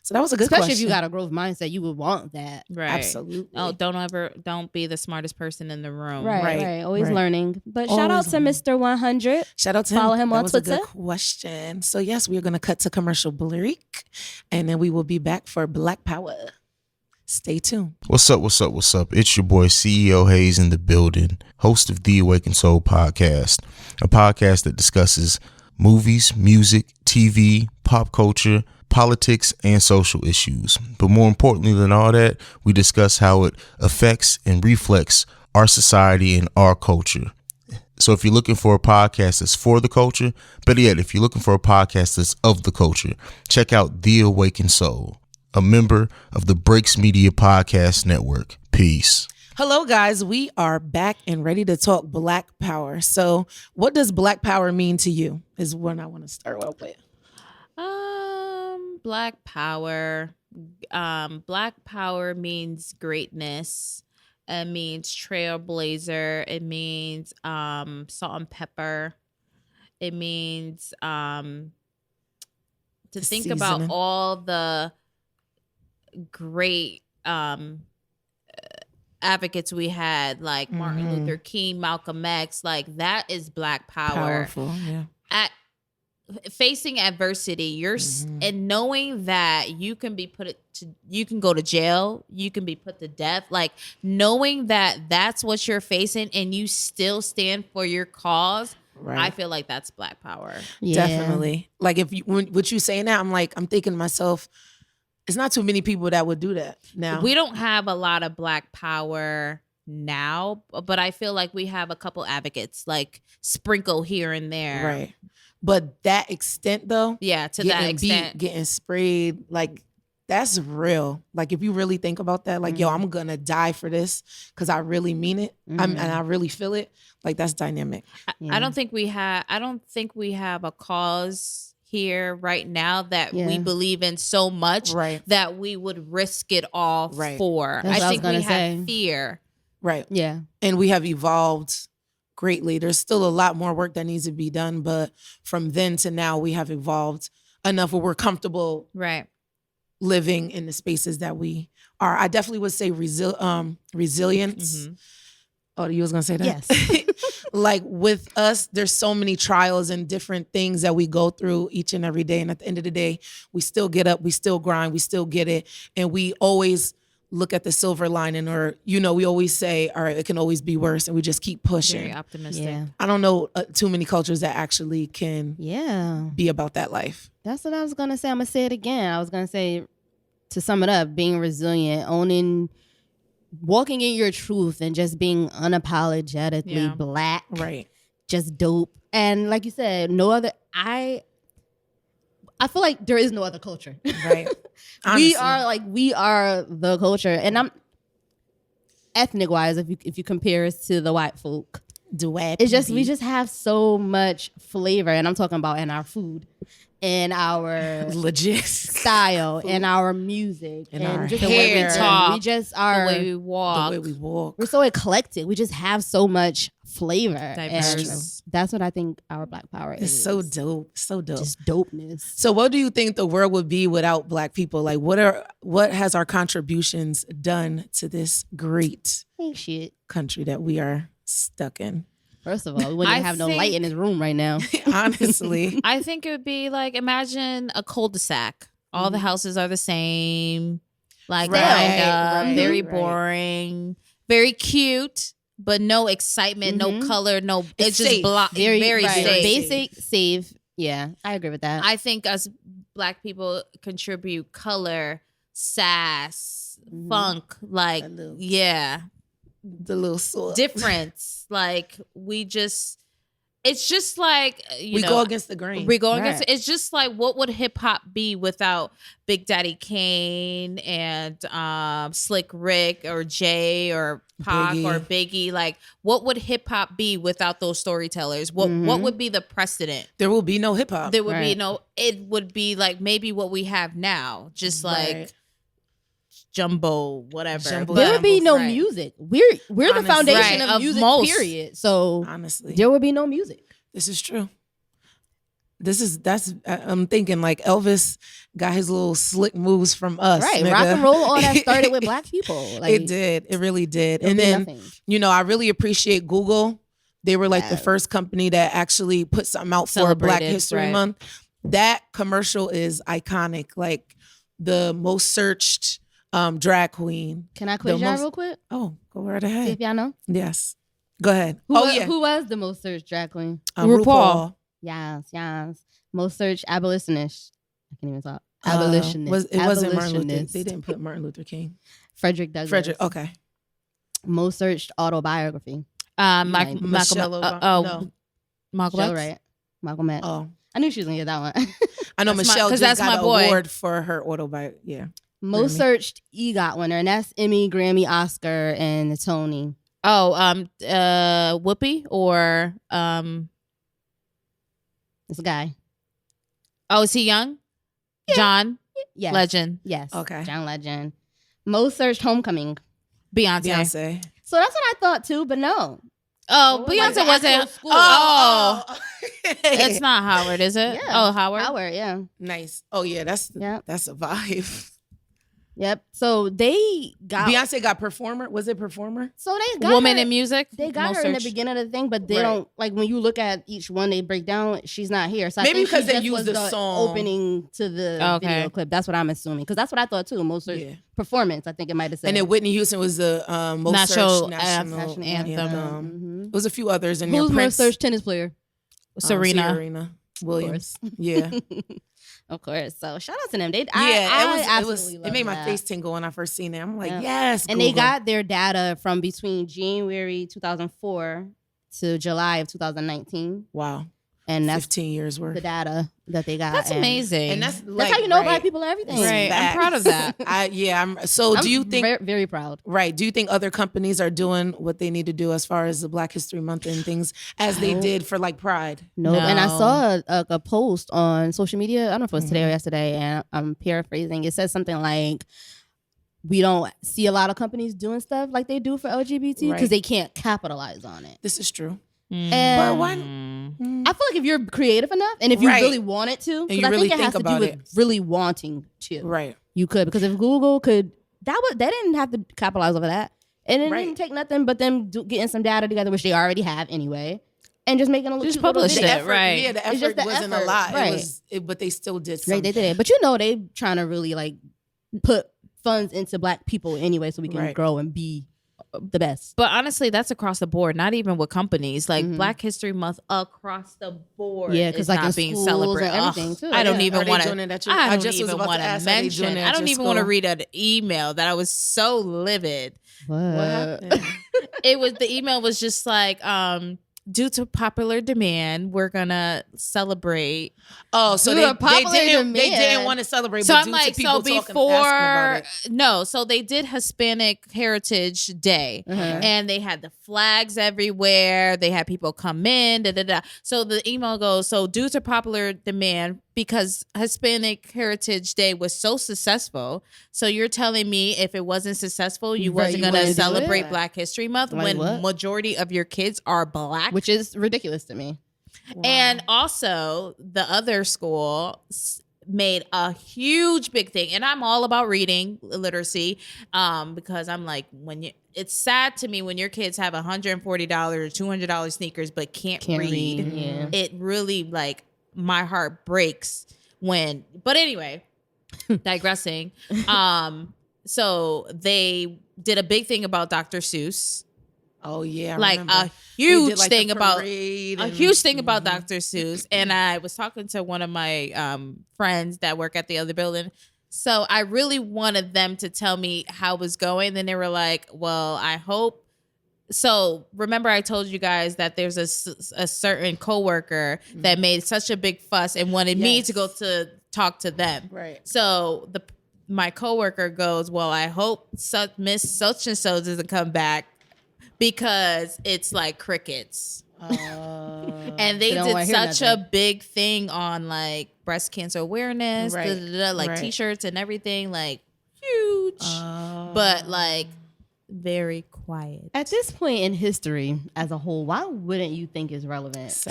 So that was a good Especially question. if you got a growth mindset, you would want that. Right. Absolutely. Oh, don't be the smartest person in the room. Right, Right, right. Always right. learning. But shout out Always to learning. Mr. 100. Shout out to him. Follow him that on was a Twitter. good question. So yes, we are going to cut to commercial break, and then we will be back for Black Power. Stay tuned. What's up? What's up? What's up? It's your boy CEO Hayes in the building, host of the Awakened Soul podcast, a podcast that discusses movies, music, TV, pop culture, politics, and social issues. But more importantly than all that, we discuss how it affects and reflects our society and our culture. So if you're looking for a podcast that's for the culture, better yet, if you're looking for a podcast that's of the culture, check out The Awakened Soul, a member of the Breaks Media Podcast Network. Peace. Hello, guys. We are back and ready to talk Black Power. So what does Black Power mean to you is what I want to start off with. Black Power. Black Power means greatness. It means trailblazer. It means salt and pepper. It means to think about seasoning. all the great advocates we had, like Martin Luther King, Malcolm X. Like that is Black Power. Powerful. Yeah. At facing adversity, you're and knowing that you can be you can go to jail, you can be put to death, like knowing that that's what you're facing and you still stand for your cause. Right. I feel like that's Black Power. Yeah. Definitely. Like if you, what you saying now, I'm thinking to myself, it's not too many people that would do that now. We don't have a lot of Black Power now, but I feel like we have a couple advocates, like sprinkle here and there. Right. But that extent though, Yeah, to that getting extent. beat, getting sprayed, like that's real. Like if you really think about that, like, yo, I'm gonna die for this because I really mean it. And I really feel it. Like that's dynamic. I don't think we have a cause here right now that we believe in so much Right. that we would risk it all Right. for. That's what I I was think we gonna have say. fear. Right. Yeah. And we have evolved greatly. There's still a lot more work that needs to be done, but from then to now, we have evolved enough where we're comfortable Right. living in the spaces that we are. I definitely would say resilience. Oh, you was gonna say that? Yes. Like with us, there's so many trials and different things that we go through each and every day. And at the end of the day, we still get up, we still grind, we still get it. And we always look at the silver lining, or, you know, we always say, all right, it can always be worse. And we just keep pushing. Very optimistic. Yeah. I don't know too many cultures that actually can Yeah. be about that life. That's what I was going to say. I'm going to say it again. I was going to say, to sum it up, being resilient, walking in your truth and just being unapologetically Black. Right. Just dope. And like you said, I feel like there is no other culture. Right. Honestly. we are the culture. And I'm ethnic wise, if you compare us to the white folk, Duet. it's just we just have so much flavor, and I'm talking about in our food. in our legit style, in our music, in and our just hair, the way we talk, we just the are way we walk. the way we walk. we're so eclectic. We just have so much flavor. Diverse. And that's what I think our Black power It's is. so dope. So dope. Just dopeness. So what do you think the world would be without Black people? Like what has our contributions done to this great Ain't shit. country that we are stuck in? First of all, we wouldn't I have no light think- in this room right now. Honestly. I think it would be like, imagine a cul-de-sac. All the houses are the same, like Right, lined up, right, very right. boring, very cute, but no excitement, no color, no. It's just safe. very right. safe. Basic, safe. Yeah, I agree with that. I think us Black people contribute color, sass, funk, like A little- yeah, The little soul. difference. Like it's just like We go against the grain. We go against Right. it. It's just like, what would hip hop be without Big Daddy Kane and Slick Rick or Jay or Pac Biggie. or Biggie? Like, what would hip hop be without those storytellers? What would be the precedent? There will be no hip hop. There would be Right. no. It would be like maybe what we have now, just like Right. jumbo, whatever. Jumbo there would be no Right. music. We're the Honestly. foundation Right, of of music, most. period. So Honestly. there would be no music. This is true. I'm thinking like Elvis got his little slick moves from us. Right. nigga. Rock and roll, all that started with Black people. Like, It did. It really did. there would And be then, nothing. I really appreciate Google. They were like the Yes. first company that actually put something out for Black Celebrated, History right. Month. That commercial is iconic. Like the most searched drag queen. Can I quiz the y'all most- real quick? Oh, go right See if ahead. y'all know. Yes. Go ahead. Who oh, was, yeah. Who was the most searched drag queen? RuPaul. Yes. Most searched abolitionist. I can't even talk. Uh, Abolitionist. It wasn't Martin Luther. Abolitionist. They didn't put Martin Luther King. Frederick Douglass. Frederick. Okay. Most searched autobiography. Malcolm, Michelle Obama. Malcolm Michelle X? Wright. Malcolm X. Oh, I knew she was gonna get that one. I know That's my- Michelle 'cause just that's got my an boy. award for her autobiography. Yeah. Most Grammy. searched EGOT winner, and that's Emmy, Grammy, Oscar, and the Tony. Whoopi or This guy. is he young? John Yes. Legend. Yes. Okay. John Legend. Most searched Homecoming. Beyonce. Beyonce. So that's what I thought too, but no. Oh, What was Beyonce the wasn't. actual school? It's not Howard, is it? Yeah. Oh, Howard. Howard, yeah. Nice. Oh yeah, that's Yep. a vibe. Yep. So they got Beyonce got performer. Was it performer? So they got Woman her, in music. They got Most her in the searched. beginning of the thing, but they Right. don't like when you look at each one they break down, she's not here. So I Maybe think because she they just used was the song. opening to the Okay. video clip. That's what I'm assuming. Because that's what I thought too. Most searched Yeah. performance, I think it might have said. And then Whitney Houston was the most National searched national National anthem. anthem. Mhm. It was a few others in there. Who's most Prince, searched tennis player? Serena. Serena Williams. Yeah. Of course. So shout out to them. They it was. absolutely It love made my that. face tingle when I first seen it. I'm like, Yeah. yes. And they Google. got their data from between January 2004 to July of 2019, wow, and that's 15 years worth. the data that they got. That's And amazing. And that's That's how you know right. Black people are everything. Right. I'm Facts. proud of that. So I'm do you think? very, very proud? Right. Do you think other companies are doing what they need to do as far as the Black History Month and things as they No. did for like Pride? No. And I No. saw a post on social media. I don't know if it was today Mm-hmm. or yesterday, and I'm paraphrasing. It says something like, "We don't see a lot of companies doing stuff like they do for LGBT because Right. they can't capitalize on it." This is true. And But why? I feel like if you're creative enough, and if you Right. really wanted to, And because you I really think it has think to do about with it. really wanting to. Right. You could, because if Google could, they didn't have to capitalize over that, and it Right. didn't take nothing but them getting some data together, which they already have anyway, and just making a Just cute little publish video. it. right. Yeah, the It's effort just the wasn't effort, a lot. right. It was, but they still did something. Right, they did it, but they trying to really like put funds into Black people anyway, so we can Right. grow and be the best. But honestly, that's across the board, not even with companies. Like Mhm. Black History Month across the board. Yeah, is because like not in being schools celebrated. and everything too. I don't yeah. even Are they want doing it at to. your- I I don't just was even about to want to ask, are they doing mention. it I at don't your even want to school? read an email that I was so livid. What? happened? The email was just like, due to popular demand, we're gonna celebrate. Oh, so Due they to popular didn't demand. want to celebrate. So but I'm due like, to people so talking, before, asking about no, so they did Hispanic Heritage Day. Uh-huh. And they had the flags everywhere. They had people come in. Da, da, da. So the email goes, so due to popular demand, because Hispanic Heritage Day was so successful. So you're telling me if it wasn't successful, you wasn't going to celebrate Black History Month when majority of your kids are Black? Which is ridiculous to me. Wow. And also the other school made a huge big thing, and I'm all about reading literacy because I'm like, it's sad to me when your kids have $140 or $200 sneakers but can't read. Yeah. It really, like, my heart breaks but anyway, digressing. So they did a big thing about Dr. Seuss. Oh yeah, like a huge thing about Dr. Seuss. And I was talking to one of my friends that work at the other building. So I really wanted them to tell me how it was going. Then they were like, well, I hope. So remember I told you guys that there's a certain coworker that made such a big fuss and wanted me to go to talk to them. Right. So my coworker goes, well, I hope Miss such and so doesn't come back, because it's like crickets. And they did such a big thing on like breast cancer awareness, like t-shirts and everything, like huge, but like very quiet. At this point in history as a whole, why wouldn't you think it's relevant?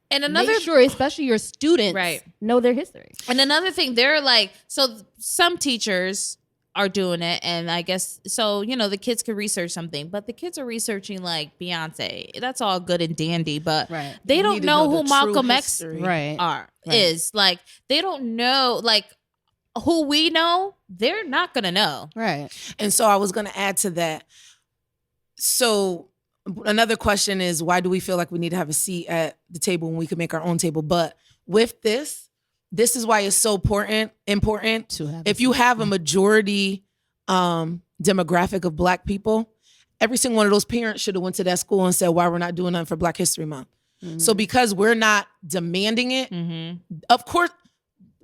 And another, make sure, especially your students, know their history. And another thing, they're like, so some teachers are doing it, and I guess so, the kids could research something, but the kids are researching like Beyonce. That's all good and dandy, but they don't know who Malcolm X is. Like, they don't know, like, who we know, they're not gonna know. Right. And so I was gonna add to that. So another question is, why do we feel like we need to have a seat at the table when we could make our own table? But with this is why it's so important to have, if you have a majority demographic of Black people, every single one of those parents should have went to that school and said, why we're not doing nothing for Black History Month. So because we're not demanding it, of course,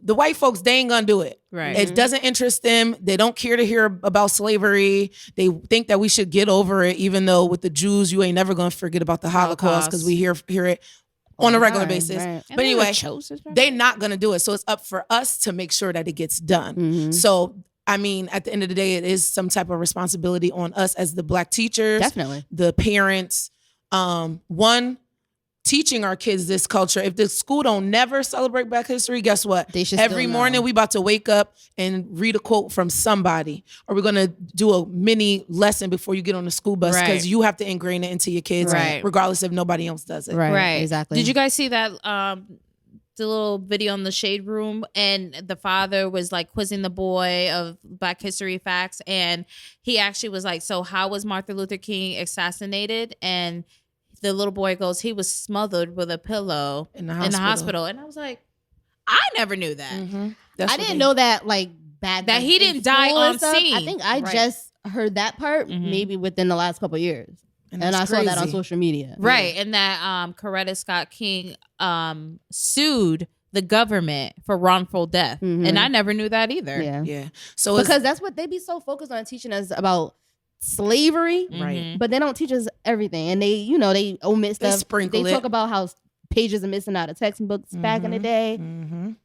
the white folks, they ain't gonna do it. Right. It doesn't interest them. They don't care to hear about slavery. They think that we should get over it, even though with the Jews, you ain't never gonna forget about the Holocaust, because we hear it on a regular basis. Right. But anyway, they're not going to do it. So it's up for us to make sure that it gets done. So, I mean, at the end of the day, it is some type of responsibility on us as the Black teachers, definitely the parents. One, teaching our kids this culture. If the school don't never celebrate Black history, guess what? They should every morning we about to wake up and read a quote from somebody, or we're going to do a mini lesson before you get on the school bus, because you have to ingrain it into your kids, regardless if nobody else does it. Right. Exactly. Did you guys see that the little video in the shade room, and the father was like quizzing the boy of Black history facts, and he actually was like, so how was Martin Luther King assassinated? And the little boy goes, he was smothered with a pillow in the hospital. And I was like, I never knew that. I didn't know that, like, back that he didn't die on scene. I think I just heard that part maybe within the last couple of years. And I saw that on social media. Right. And that Coretta Scott King sued the government for wrongful death. And I never knew that either. Yeah. So because that's what they be so focused on, teaching us about slavery, right? But they don't teach us everything, and they omit stuff. They talk about how pages are missing out of textbooks back in the day.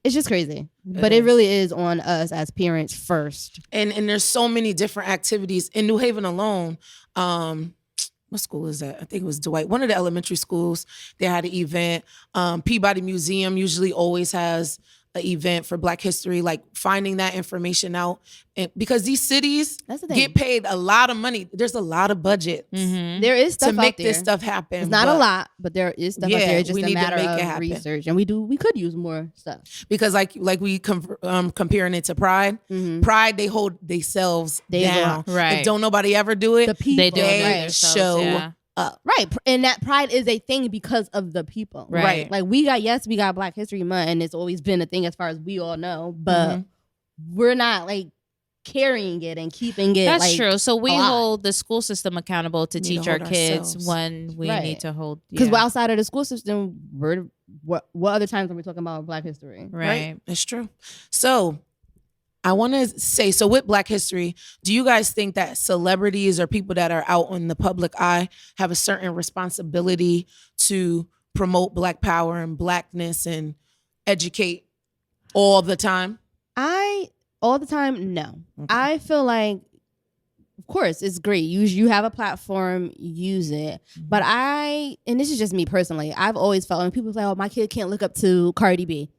It's just crazy, but it really is on us as parents first. And there's so many different activities in New Haven alone. What school is that? I think it was Dwight. One of the elementary schools, they had an event. Peabody Museum usually always has an event for Black history, like finding that information out. And because these cities get paid a lot of money, there's a lot of budget. There is stuff to make out there. This stuff happen. It's not a lot, but there is stuff out there. It's just a matter of research, and we could use more stuff. Because like we comparing it to Pride. Pride, they hold themselves down. Right. If don't nobody ever do it, the people, they show up. Right. And that pride is a thing because of the people. Right. Like we got Black History Month, and it's always been a thing as far as we all know, but we're not like carrying it and keeping it. That's true. So we hold the school system accountable to teach our kids when we need to hold. Because outside of the school system, what other times are we talking about Black history? Right. It's true. So I want to say, so with Black history, do you guys think that celebrities or people that are out in the public eye have a certain responsibility to promote Black power and Blackness and educate all the time? All the time, no. Okay. I feel like, of course, it's great. You have a platform, use it. But and this is just me personally, I've always felt when people say, oh, my kid can't look up to Cardi B.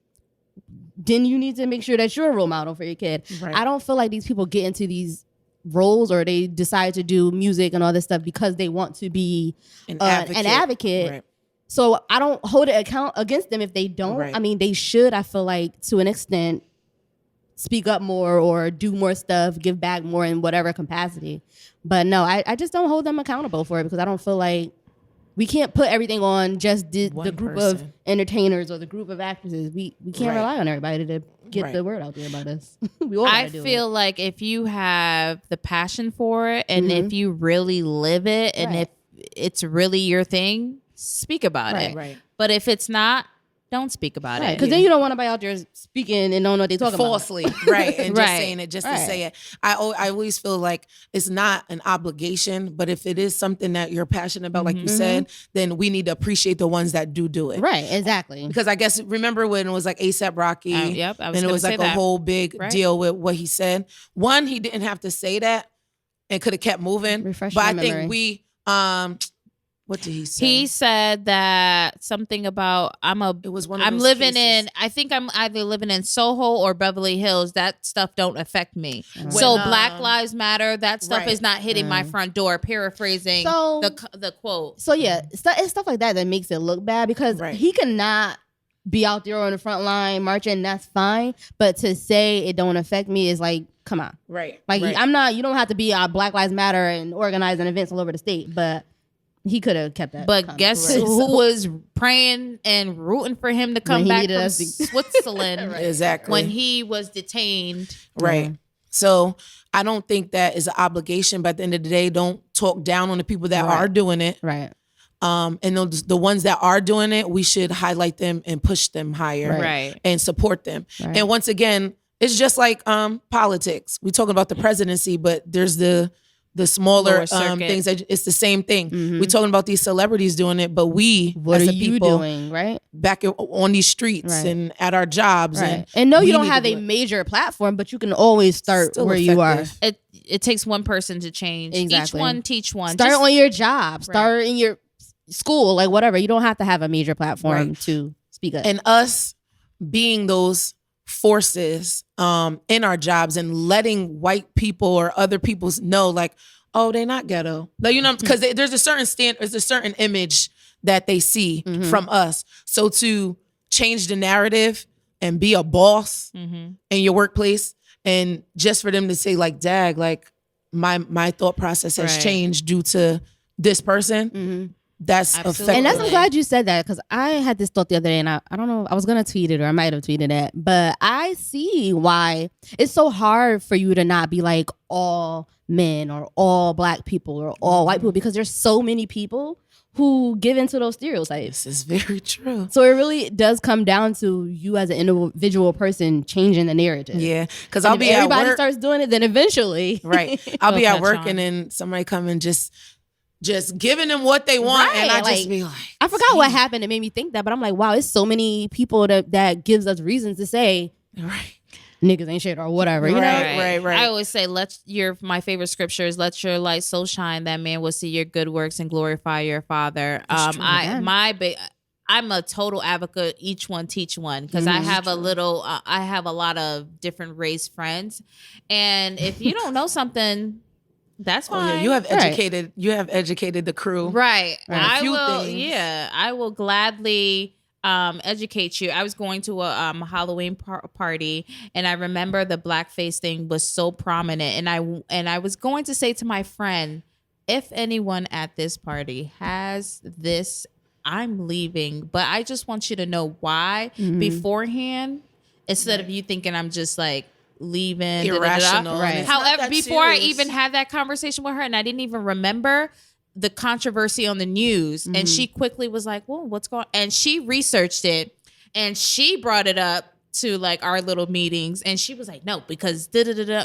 Then you need to make sure that you're a role model for your kid. Right. I don't feel like these people get into these roles or they decide to do music and all this stuff because they want to be an advocate. Right. So I don't hold it account against them if they don't. Right. I mean, they should, I feel like, to an extent, speak up more or do more stuff, give back more in whatever capacity. But no, I just don't hold them accountable for it because I don't feel like we can't put everything on just the group of entertainers or the group of actresses. We can't rely on everybody to get the word out there about us. I feel like if you have the passion for it and if you really live it and if it's really your thing, speak about it. Right. But if it's not, don't speak about it. Because then you don't want anybody out there speaking and don't know what they're talking falsely, about. Falsely, right. And just saying it just to say it. I always feel like it's not an obligation, but if it is something that you're passionate about, like you said, then we need to appreciate the ones that do it. Right, exactly. Because I guess, remember when it was like A$AP Rocky? Yep, I was and it was like a whole big deal with what he said. One, he didn't have to say that and could have kept moving. Refresh but my I memory. Think what did he say? He said that something about I'm living in either living in Soho or Beverly Hills. That stuff don't affect me. So Black Lives Matter, that stuff is not hitting my front door. Paraphrasing the quote. So yeah, it's stuff like that makes it look bad because he cannot be out there on the front line marching. That's fine, but to say it don't affect me is like, come on, I'm not. You don't have to be Black Lives Matter and organizing events all over the state, but. He could have kept that. But guess who was praying and rooting for him to come back from Switzerland exactly. when he was detained. Right. So I don't think that is an obligation, but at the end of the day, don't talk down on the people that are doing it. Right. And the ones that are doing it, we should highlight them and push them higher and support them. Right. And once again, it's just like politics. We're talking about the presidency, but there's the smaller things. It's the same thing. We're talking about these celebrities doing it, but what as are the you people doing, right? Back on these streets and at our jobs. And no, you don't have a major platform, but you can always start where you are. It takes one person to change. Exactly. Each one teach one. Start on your job. Start in your school, like whatever. You don't have to have a major platform to speak up. And us being those forces in our jobs and letting white people or other people know, like, oh, they're not ghetto. Like, you know, because there's a certain image that they see from us. So to change the narrative and be a boss in your workplace, and just for them to say, like, dag, like my thought process has changed due to this person. That's effective. And I'm glad you said that because I had this thought the other day and I don't know, I was going to tweet it or I might have tweeted it, but I see why it's so hard for you to not be like all men or all Black people or all white people because there's so many people who give into those stereotypes. This is very true. So it really does come down to you as an individual person changing the narrative. Yeah, because I'll be at work. Everybody starts doing it, then eventually. I'll be at work and then somebody come and just giving them what they want, and I just be like, I forgot what happened. It made me think that, but I'm like, wow, it's so many people that gives us reasons to say, niggas ain't shit or whatever. You know, right. I always say, my favorite scripture is, let your light so shine that man will see your good works and glorify your Father. I'm a total advocate. Each one teach one, because I have I have a lot of different race friends, and if you don't know something. That's fine. You have educated. You have educated the crew, right? I will. Things. Yeah, I will gladly educate you. I was going to a Halloween party, and I remember the blackface thing was so prominent, and I was going to say to my friend, if anyone at this party has this, I'm leaving, but I just want you to know why beforehand, instead of you thinking I'm just like. Leaving irrational. Right. However, before I even had that conversation with her, and I didn't even remember the controversy on the news, and she quickly was like, "Well, what's going on?" And she researched it, and she brought it up to like our little meetings, and she was like, "No, because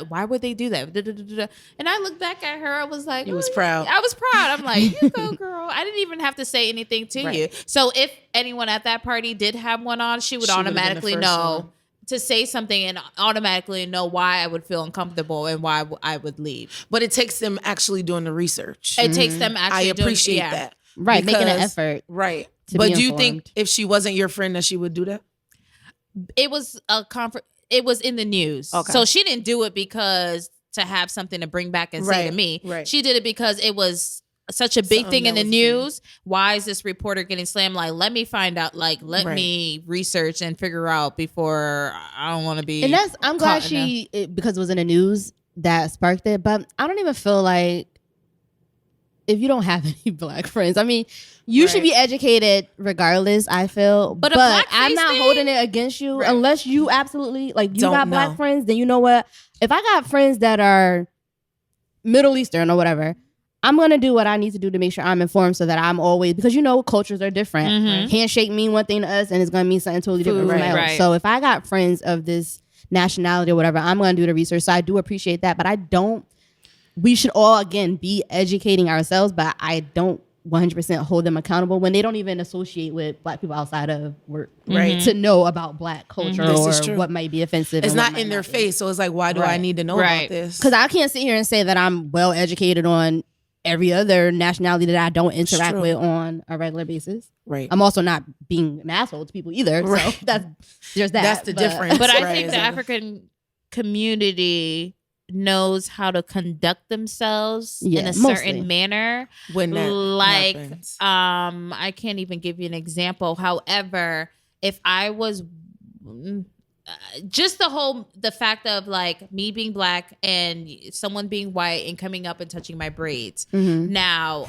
why would they do that?" And I looked back at her, I was like, "You was proud." I was proud. I'm like, "You go, girl." I didn't even have to say anything to you. So if anyone at that party did have one on, she would automatically know. to say something and automatically know why I would feel uncomfortable and why I would leave. But it takes them actually doing the research. It takes them actually I appreciate that. Right, making an effort. Right. to But be do you informed. think if she wasn't your friend that she would do that? It was a conference. It was in the news. Okay. So she didn't do it because to have something to bring back and say to me. Right. She did it because it was such a big thing in the news. Why is this reporter getting slammed? Like, let me find out. Like, let me research and figure out before I don't want to be. And I'm glad because it was in the news that sparked it. But I don't even feel like if you don't have any black friends, I mean, you should be educated regardless, I feel. But I'm not holding it against you unless you absolutely, like, you got black friends, then you know what? If I got friends that are Middle Eastern or whatever, I'm going to do what I need to do to make sure I'm informed so that I'm always, because cultures are different. Mm-hmm. Handshake mean one thing to us and it's going to mean something totally different from else. So if I got friends of this nationality or whatever, I'm going to do the research. So I do appreciate that, but we should all, again, be educating ourselves, but I don't 100% hold them accountable when they don't even associate with black people outside of work, to know about black culture or what might be offensive. It's not in their face, so it's like, why do I need to know about this? Because I can't sit here and say that I'm well educated on every other nationality that I don't interact with on a regular basis. Right. I'm also not being an asshole to people either. So that's the difference. But I think the African community knows how to conduct themselves in a certain manner when that happens. I can't even give you an example. However, if I was just the fact of like me being black and someone being white and coming up and touching my braids. Now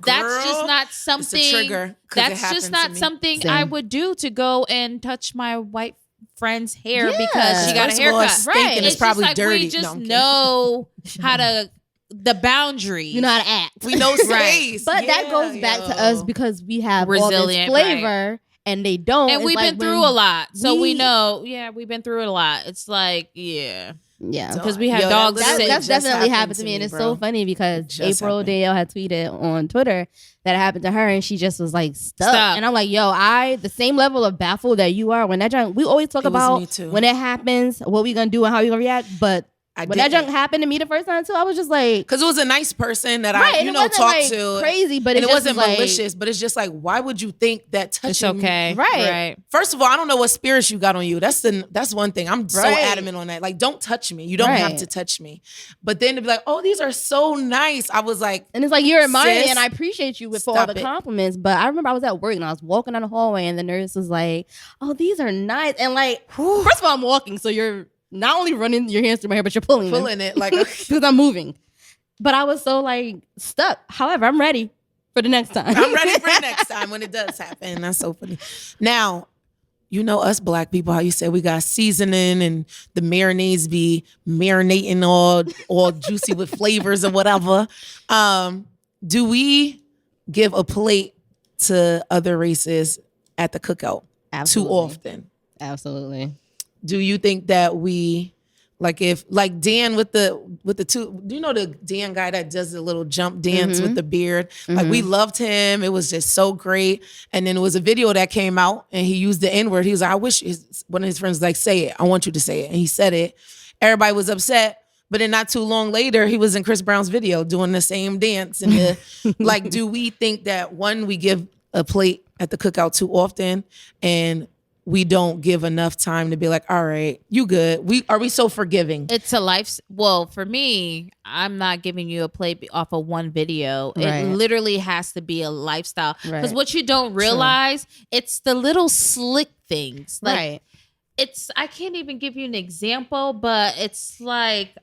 that's just not something. It's a trigger. That's just not something I would do to go and touch my white friend's hair because she got a haircut. Right. It's probably like dirty. We just know how to the boundaries. You know how to act. We know space. But that goes back to us because we have resilient all this flavor and they don't. And we've been through a lot. So we know, we've been through it a lot. It's like, because we have dogs. That's definitely happened to me. And it's so funny because April Dale had tweeted on Twitter that it happened to her and she just was like stuck. And I'm like, the same level of baffled that you are when that junk, we always talk about when it happens, what we gonna do and how we gonna react. But when that junk happened to me the first time too, I was just like, because it was a nice person that I talked to, crazy, but it wasn't malicious. But it's just like, why would you think that touching? It's okay, right? First of all, I don't know what spirits you got on you. That's one thing. I'm so adamant on that. Like, don't touch me. You don't have to touch me. But then to be like, oh, these are so nice. I was like, and it's like you're admiring me, and I appreciate you for all the compliments. But I remember I was at work and I was walking down the hallway, and the nurse was like, "Oh, these are nice." And like, first of all, I'm walking, so you're not only running your hands through my hair, but you're pulling it like because I'm moving. But I was so like stuck. However, I'm ready for the next time. I'm ready for the next time when it does happen. That's so funny. Now, us black people, how you said we got seasoning and the marinades be marinating all juicy with flavors or whatever. Do we give a plate to other races at the cookout too often? Absolutely. Do you think that we, if Dan with the two, do you know the Dan guy that does the little jump dance with the beard? Like, we loved him. It was just so great. And then it was a video that came out and he used the N-word. He was like, one of his friends was like, say it. I want you to say it. And he said it. Everybody was upset. But then not too long later, he was in Chris Brown's video doing the same dance. And do we think that we give a plate at the cookout too often and we don't give enough time to be like, all right, you good? Are we so forgiving? It's a life. Well, for me, I'm not giving you a plate off of one video. Right. It literally has to be a lifestyle. Because what you don't realize, it's the little slick things. Like, I can't even give you an example, but it's like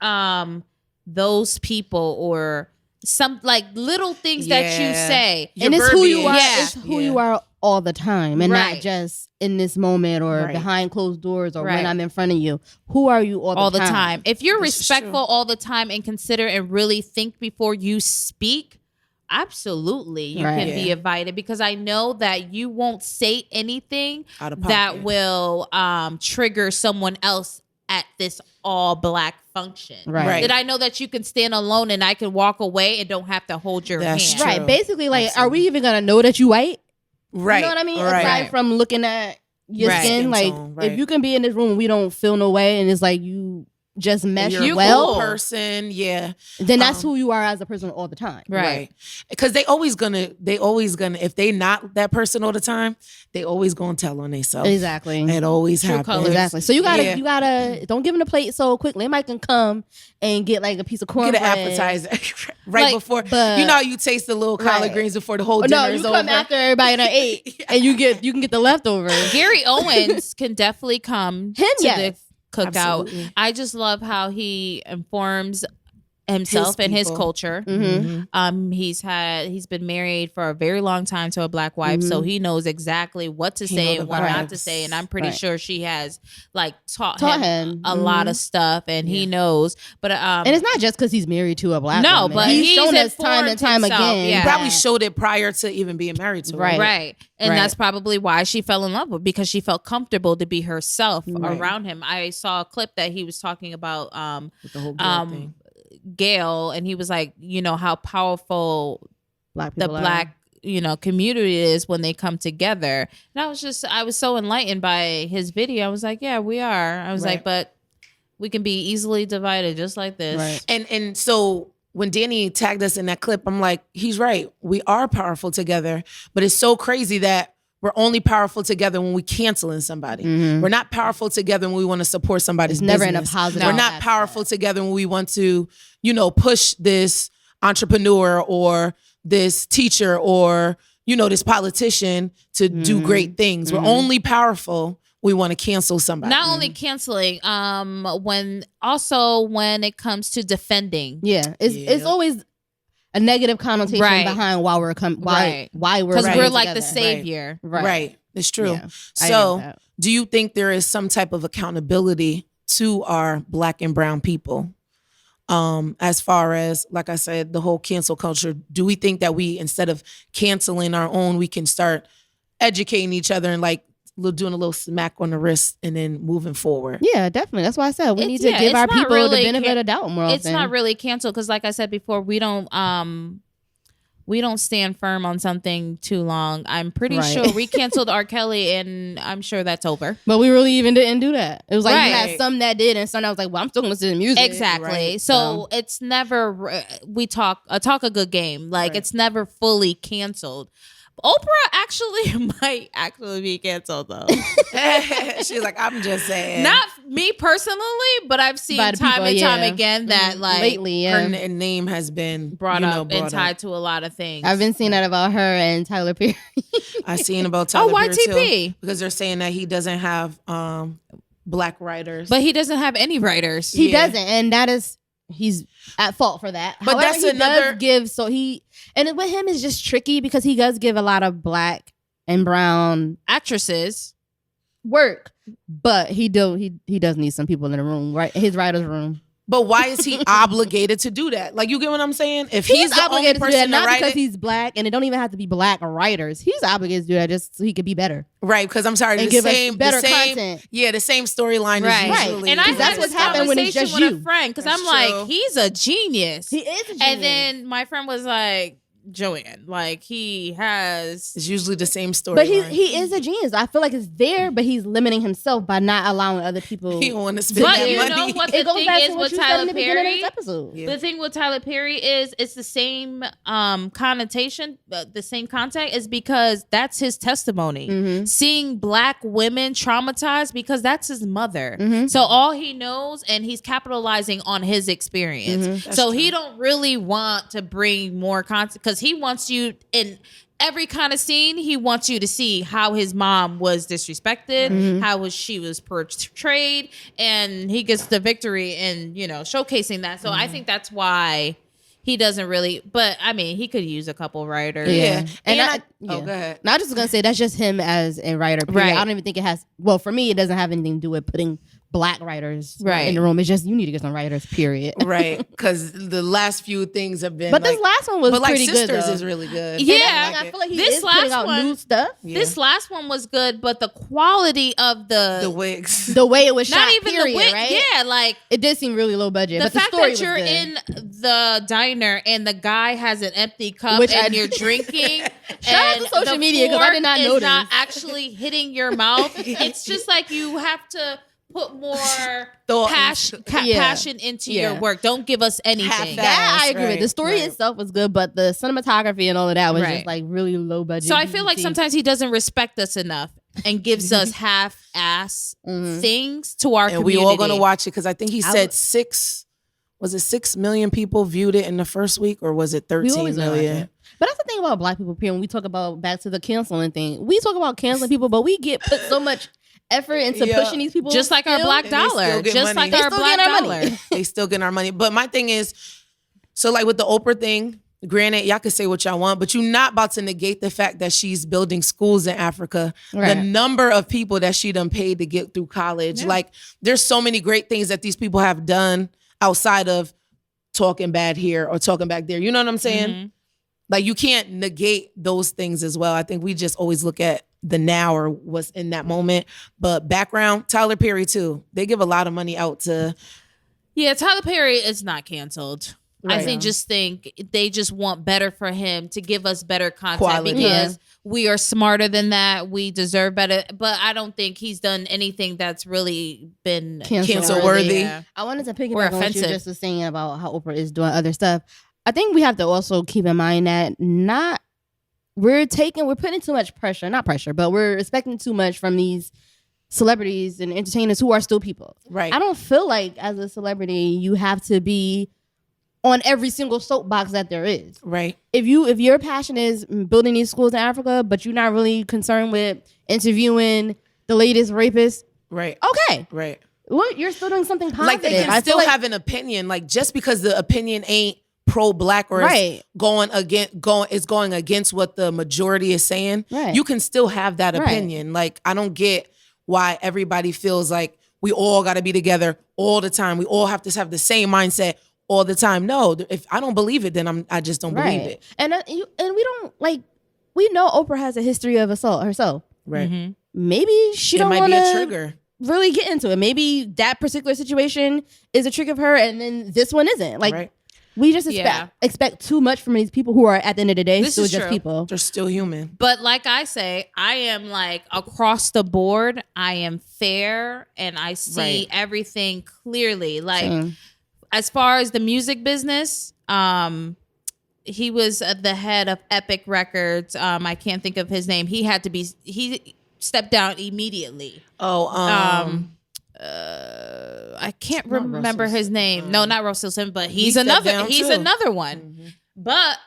those people or some like little things that you say. And it's who you are. It's who you are all the time and not just in this moment or behind closed doors or when I'm in front of you. Who are you all the time? If you're respectful all the time and consider and really think before you speak, absolutely you can be invited, because I know that you won't say anything that will trigger someone else at this all black function. Right. That I know that you can stand alone and I can walk away and don't have to hold your hand. Right. Basically, like, are we even gonna know that you white? Right. You know what I mean? Aside from looking at your Right. skin. Skin Like tone, right. if you can be in this room and we don't feel no way, and it's like you just mesh You're a well, cool person, yeah. then that's who you are as a person all the time. Right. Because they always gonna, if they not that person all the time, they always gonna tell on themselves. Exactly. It always True happens. colors. Exactly. So you gotta Yeah. don't give them the plate so quickly. They might can come and get like a piece of cornbread. Get an appetizer right Like, before. but- You know how you taste the little collard Right. greens before the whole No, dinner you is come over. after everybody done ate, and you can get the leftovers. Gary Owens can definitely come Him, to yes. the cookout. Absolutely. I just love how he informs himself and his people. culture. Mm-hmm. He's been married for a very long time to a black wife, so he knows exactly what to He say know and the what not to vibes. say. And I'm pretty Right. sure she has like taught Taught him him. a lot of stuff, and he knows. But And it's not just because he's married to a black No, woman. but he's he's shown us time and informed time himself, again. yeah. He probably showed it prior to even being married to her. Right. right, and Right. that's probably why she fell in love with, because she felt comfortable to be herself Right. around him. I saw a clip that he was talking about With the whole girl thing. Gail, and he was like, you know, how powerful black the people are. black, you know, community is when they come together. And I was so enlightened by his video. I was like, yeah, we are. I was Right. like, but we can be easily divided just like this. Right. And so when Danny tagged us in that clip, I'm like, he's right. We are powerful together, but it's so crazy that we're only powerful together when we canceling somebody. We're not powerful together when we want to support somebody's It's never in a business. positive We're not aspect. powerful together when we want to, you know, push this entrepreneur or this teacher or, you know, this politician to do great things. We're only powerful when we want to cancel somebody. Not only canceling, when it comes to defending. Yeah, it's always a negative connotation Right. behind why we're Right. why we're Because Right. we're coming like the together. savior. Right. It's true. Yeah, I agree So with that. do you think there is some type of accountability to our black and brown people? As far as, like I said, the whole cancel culture, do we think that we, instead of canceling our own, we can start educating each other and like doing a little smack on the wrist and then moving forward? Yeah, definitely. That's why I said we It's- need to yeah, give it's our not people really the benefit of the doubt more It's often. not really canceled because, like I said before, we don't stand firm on something too long. I'm pretty Right. sure we canceled R. Kelly, and I'm sure that's over. But we really even didn't do that. It was like you Right. had some that did, and some that was like, well, I'm still gonna listen to the music. Exactly. Right. So it's never we talk a good game. Like Right. it's never fully canceled. Oprah actually might actually be canceled though. She's like, I'm just saying. Not me personally, but I've seen By the time people, and time yeah. again that like Lately, yeah. her name has been brought you know, up and brought tied up. to a lot of things. I've been seeing that about her and Tyler Perry. I seen about Tyler Perry too, YTP. because they're saying that he doesn't have black writers. But he doesn't have any writers. He Yeah. doesn't, and that is he's at fault for that. But However, that's he another- does give. So with him is just tricky because he does give a lot of black and brown Actresses. work, but he does need some people in the room, right? His writer's room. But why is he obligated to do that? Like, you get what I'm saying? If he's the only obligated to do person that, to not write because it, he's black, and it don't even have to be black writers. He's obligated to do that just so he could be better. right? Because I'm sorry, And the give us same, better the same, content. yeah, the same storyline Right. is usually. And I Because that's had what's this happened when it's conversation just with you. a friend because That's I'm true. like, he's a genius. He is a genius. And then my friend was like, Joanne, like he has. It's usually the same story. But he is a genius. I feel like it's there, but he's limiting himself by not allowing other people. He don't want to spend But that you money. know what It the goes thing back is to what with you said Tyler in the beginning of Perry? this episode. Yeah. The thing with Tyler Perry is it's the same connotation, the same contact is because that's his testimony. Mhm. Seeing black women traumatized because that's his mother. Mhm. So all he knows and he's capitalizing on his experience. Mhm. So he don't really want to bring more content because he wants you in every kind of scene. He wants you to see how his mom was disrespected, how she was portrayed, and he gets the victory in, you know, showcasing that. So I think that's why he doesn't really, but I mean, he could use a couple writers. Yeah. And And I, I- oh, go ahead. No, I was just gonna say that's just him as a writer. Period. Right. I don't even think it has. Well, for me, it doesn't have anything to do with putting black writers Right. in the room. It's just you need to get some writers, period. Right, because the last few things have been. But this last one was but like pretty good. Sisters though. is really good. Yeah. I feel like he This is putting last out one- new stuff. Yeah. This last one was good, but the quality of the wigs. The way it was not shot, even period, the wig, right? yeah, like It did seem really low budget. the but the fact story that you're was good. in the diner and the guy has an empty cup Which and I- you're drinking. Shout out and to social the media, 'cause I did not fork is notice. not actually hitting your mouth. It's just like you have to put more Thought passion, Yeah. passion into your Yeah. work. Don't give us anything. Half-assed. That I agree with. Right, The story right. itself was good, but the cinematography and all of that was Right. just like really low budget. So I feel like BBC. sometimes he doesn't respect us enough and gives us half-ass Mhm. things to our And community. we all gonna watch it because I think he I said would- 6 million people viewed it in the first week, or was it We 13 always gonna watch million? it. But that's the thing about black people here. When we talk about back to the canceling thing, we talk about canceling people, but we get put so much effort into Yeah. pushing these people. Just like our still. black And they still dollar. get Just money. like They our still black get our dollar. money. They still get our money. But my thing is, so like with the Oprah thing, granted, y'all can say what y'all want, but you're not about to negate the fact that she's building schools in Africa. Right. The number of people that she done paid to get through college. Yeah. Like, there's so many great things that these people have done outside of talking bad here or talking back there. You know what I'm saying? Mhm. Like, you can't negate those things as well. I think we just always look at the now or what's in that moment. But background, Tyler Perry too. They give a lot of money out to. Yeah, Tyler Perry is not canceled. I Right. think they just want better for him to give us better content Quality. because we are smarter than that. We deserve better. But I don't think he's done anything that's really been Cancel worthy. Yeah. I wanted to pick it Or up on what you offensive. just was saying about how Oprah is doing other stuff. I think we have to also keep in mind that we're putting too much pressure, not pressure, but we're expecting too much from these celebrities and entertainers who are still people. Right. I don't feel like as a celebrity you have to be on every single soapbox that there is. Right. If your passion is building these schools in Africa, but you're not really concerned with interviewing the latest rapist, Right. okay. Right. Look, you're still doing something positive. Like, they can I feel still like- have an opinion. Like, just because the opinion ain't pro-black or Right. is going against what the majority is saying, Right. you can still have that Right. opinion. Like, I don't get why everybody feels like we all got to be together all the time. We all have to have the same mindset all the time. No, if I don't believe it, then I just don't believe it. And we don't we know Oprah has a history of assault herself. Right. Mhm. Maybe she It don't might want be a to trigger. really get into it. Maybe that particular situation is a trigger of her, and then this one isn't. Like Right. we just Yeah. expect too much from these people who are at the end of the day This still is just true. people. They're still human. But like I say, I am like across the board. I am fair and I see Right. everything clearly. Like Same. as far as the music business, he was the head of Epic Records. I can't think of his name. He stepped down immediately. Oh, I can't Not remember Russell his name. No, not Russell Simmons, but he he's stepped another. down He's too. another one. But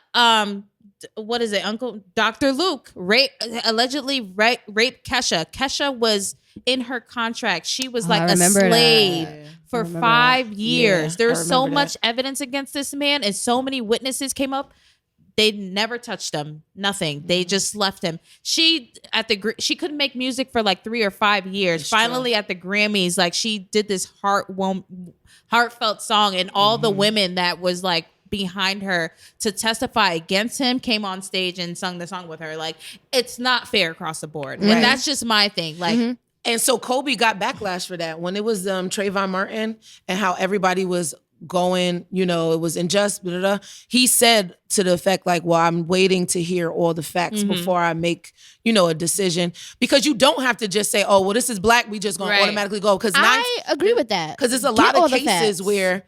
what is it? Uncle Dr. Luke allegedly raped Kesha. Kesha was in her contract. She was like a remember that. slave Yeah. for I remember 5 years. Yeah, There I was so remember much that. evidence against this man, and so many witnesses came up. They never touched him. Nothing. They just left him. She couldn't make music for like 3 or 5 years. It's Finally, at the Grammys, like she did this heartfelt song, and all the women that was like behind her to testify against him came on stage and sung the song with her. Like, it's not fair across the board, Right. and that's just my thing. Like, And so Kobe got backlash for that when it was Trayvon Martin and how everybody was going, it was unjust. Blah, blah, blah. He said to the effect like, well, I'm waiting to hear all the facts before I make, a decision. Because you don't have to just say, oh, well, this is black. We just going to Right. automatically go. Because I agree with that. there's a Get lot all of the cases facts. where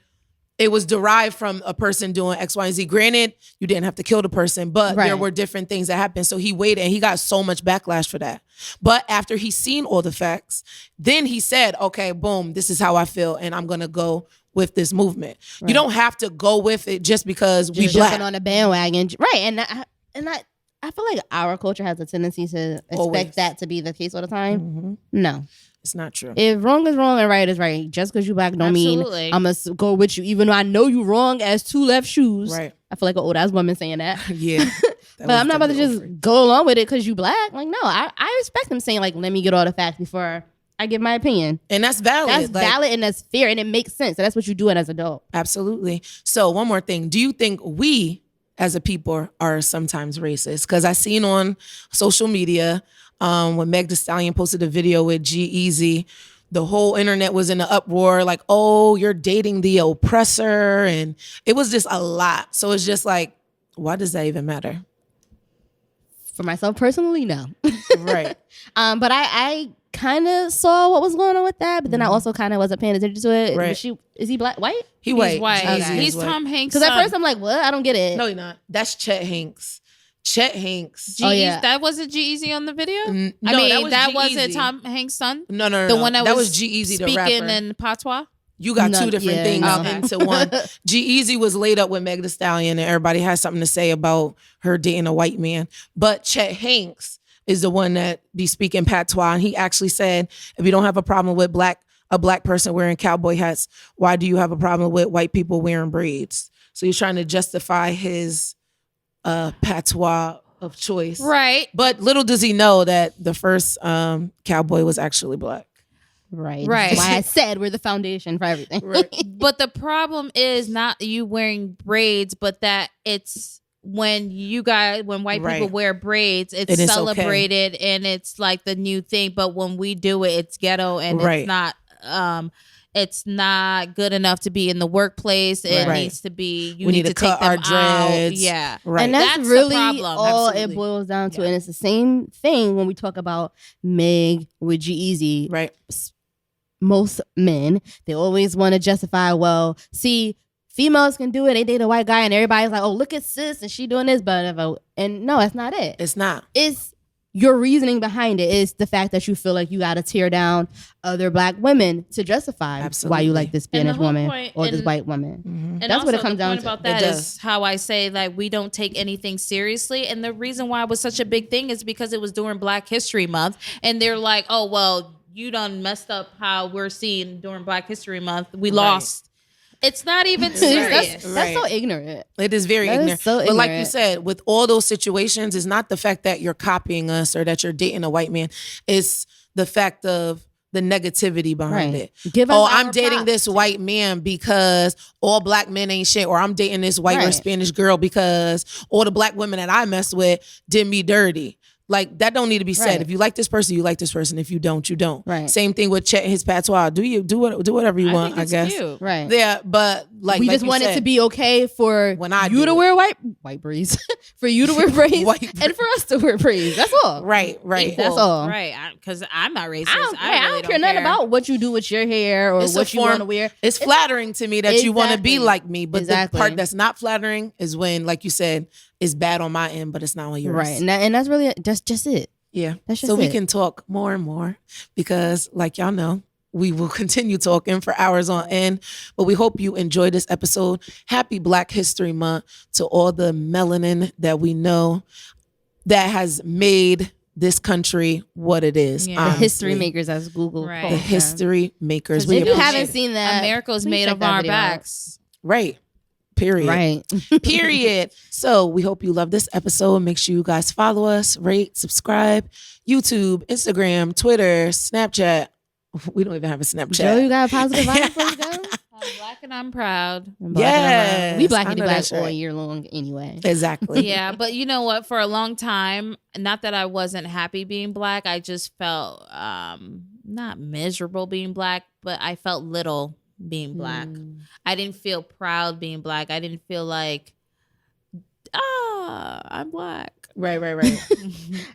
it was derived from a person doing X, Y, and Z. Granted, you didn't have to kill the person, but there Right. were different things that happened. So he waited and he got so much backlash for that. But after he seen all the facts, then he said, okay, boom, this is how I feel. And I'm going to go with this movement. Right. You don't have to go with it just because we Just black. jumping on a bandwagon, right? And I feel like our culture has a tendency to expect Always. that to be the case all the time. Mhm. No, It's not true. if wrong is wrong and right is right, just because you black don't Absolutely. mean I'm gonna go with you, even though I know you wrong as two left shoes. Right. I feel like an old ass woman saying that. Yeah. But I'm not about to just go along with it because you black. Like, no, I respect him saying like, let me get all the facts before I give my opinion. And that's valid. That's valid and that's fair and it makes sense. And that's what you do it as an adult. Absolutely. So one more thing. Do you think we as a people are sometimes racist? Because I seen on social media when Meg Thee Stallion posted a video with G-Eazy, the whole internet was in an uproar like, oh, you're dating the oppressor. And it was just a lot. So it's just like, why does that even matter? For myself personally, no. Right. But I kind of saw what was going on with that, but then I also kind of wasn't paying attention to it. Right. Is he black? White? He's white. He's white. Jeezy He's is white. Tom Hanks' Because son. at first I'm like, what? I don't get it. No, you're not. That's Chet Hanks. Chet Hanks. G-Eazy, yeah. That wasn't G-Eazy on the video? No, I mean, that that was wasn't G-Eazy. Tom Hanks' son? No. The one that was G-Eazy, the rapper. speaking in patois? You got two different things no. into one. G-Eazy was laid up with Meg Thee Stallion, and everybody has something to say about her dating a white man. But Chet Hanks is the one that be speaking patois, and he actually said, if you don't have a problem with a black person wearing cowboy hats, why do you have a problem with white people wearing braids? So he's trying to justify his patois of choice. Right. But little does he know that the first cowboy was actually black. Right. Right. That's why I said we're the foundation for everything. Right. But the problem is not you wearing braids, but that it's when white Right. people wear braids, it's It is celebrated and it's like the new thing. But when we do it, it's ghetto and Right. it's not good enough to be in the workplace. It Right. needs to be. You We need need to take cut them our dreads. out. Yeah. Right. And that's That's the really problem. all Absolutely. it boils down to. Yeah. And it's the same thing when we talk about Meg with G-Eazy. Right. Most men, they always want to justify, well, see, females can do it. They date a white guy and everybody's like, oh, look at sis and she doing this, but and no, that's not it. It's not. It's your reasoning behind it is the fact that you feel like you got to tear down other black women to justify why Absolutely. you like this And the Spanish whole woman point- or this and- white woman. Mm-hmm. And That's what it also comes the down point to. about that It is does. how I say like we don't take anything seriously, and the reason why it was such a big thing is because it was during Black History Month, and they're like, "Oh well, you done messed up how we're seeing during Black History Month. We lost." It's not even serious. That's so ignorant. It is very That is ignorant. so But like you ignorant. said, with all those situations, it's not the fact that you're copying us or that you're dating a white man. It's the fact of the negativity behind Right. it. Give us Oh, our I'm dating props. this white man because all black men ain't shit, or I'm dating this white or Right. Spanish girl because all the black women that I messed with did me dirty. Like that don't need to be said. Right. If you like this person, you like this person. If you don't, you don't. Right. Same thing with Chet and his patois. Do whatever you want, think I it's guess. cute. Right. Yeah, but like we like just you want it said, to be okay for When I you do to it. wear white braids, for you to wear braids, White and for us to wear braids. That's all. right. That's all. Right, because I'm not racist. I don't, I really don't care nothing about what you do with your hair or It's a what you form- want to wear. It's flattering to me that you want to be Exactly. like me, but Exactly. the part that's not flattering is when, like you said, it's bad on my end, but it's not on yours. Right, and that's really just it. Yeah. That's just so we it. can talk more and more because, like y'all know, we will continue talking for hours on end. But we hope you enjoyed this episode. Happy Black History Month to all the melanin that we know that has made this country what it is. Yeah. The honestly. history makers, as Google Right. calls The them. history makers. Because We If you appreciate haven't it. seen that, America's please made check of that our video out. backs. Right. Period. Right. Period. So we hope you love this episode. Make sure you guys follow us, rate, subscribe, YouTube, Instagram, Twitter, Snapchat. We don't even have a Joe, Snapchat. you got a positive vibe for us, Joe? I'm black and I'm proud. I'm black and I'm Yes, brown. We black I and know black that's all right. year long anyway. Exactly. Yeah, but you know what? For a long time, not that I wasn't happy being black, I just felt not miserable being black, but I felt little being black. I didn't feel proud being black. I didn't feel like, I'm black. Right.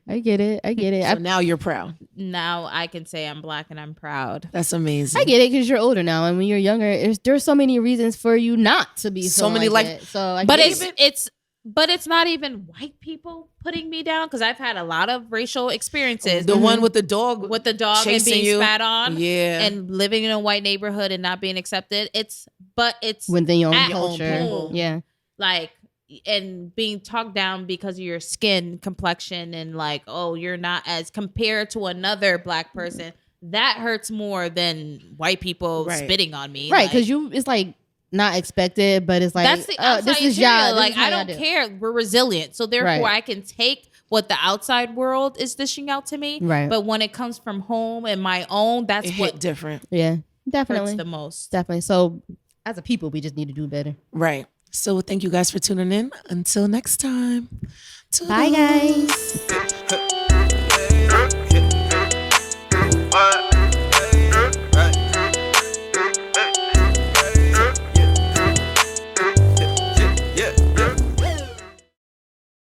I get it. So now you're proud. Now I can say I'm black and I'm proud. That's amazing. I get it because you're older now, and when you're younger, there's so many reasons for you not to be So feeling many, like- that. So, I But get it. but it's not even white people putting me down because I've had a lot of racial experiences. The one with the dog. with the dog and chasing being you. spat on, Yeah. and living in a white neighborhood and not being accepted. It's within your own at culture. home. Yeah. like and being talked down because of your skin complexion and like, oh, you're not as compared to another black person. That hurts more than white people Right. spitting on me. Right, Like, because it's like not expected, but it's like that's the outside this is material. y'all. Like I don't care. We're resilient, so therefore Right. I can take what the outside world is dishing out to me. Right. But when it comes from home and my own, that's It what hit different. Yeah, hurts definitely. the most. Definitely. So as a people, we just need to do better. Right. So thank you guys for tuning in. Until next time. Bye, Toodles. guys.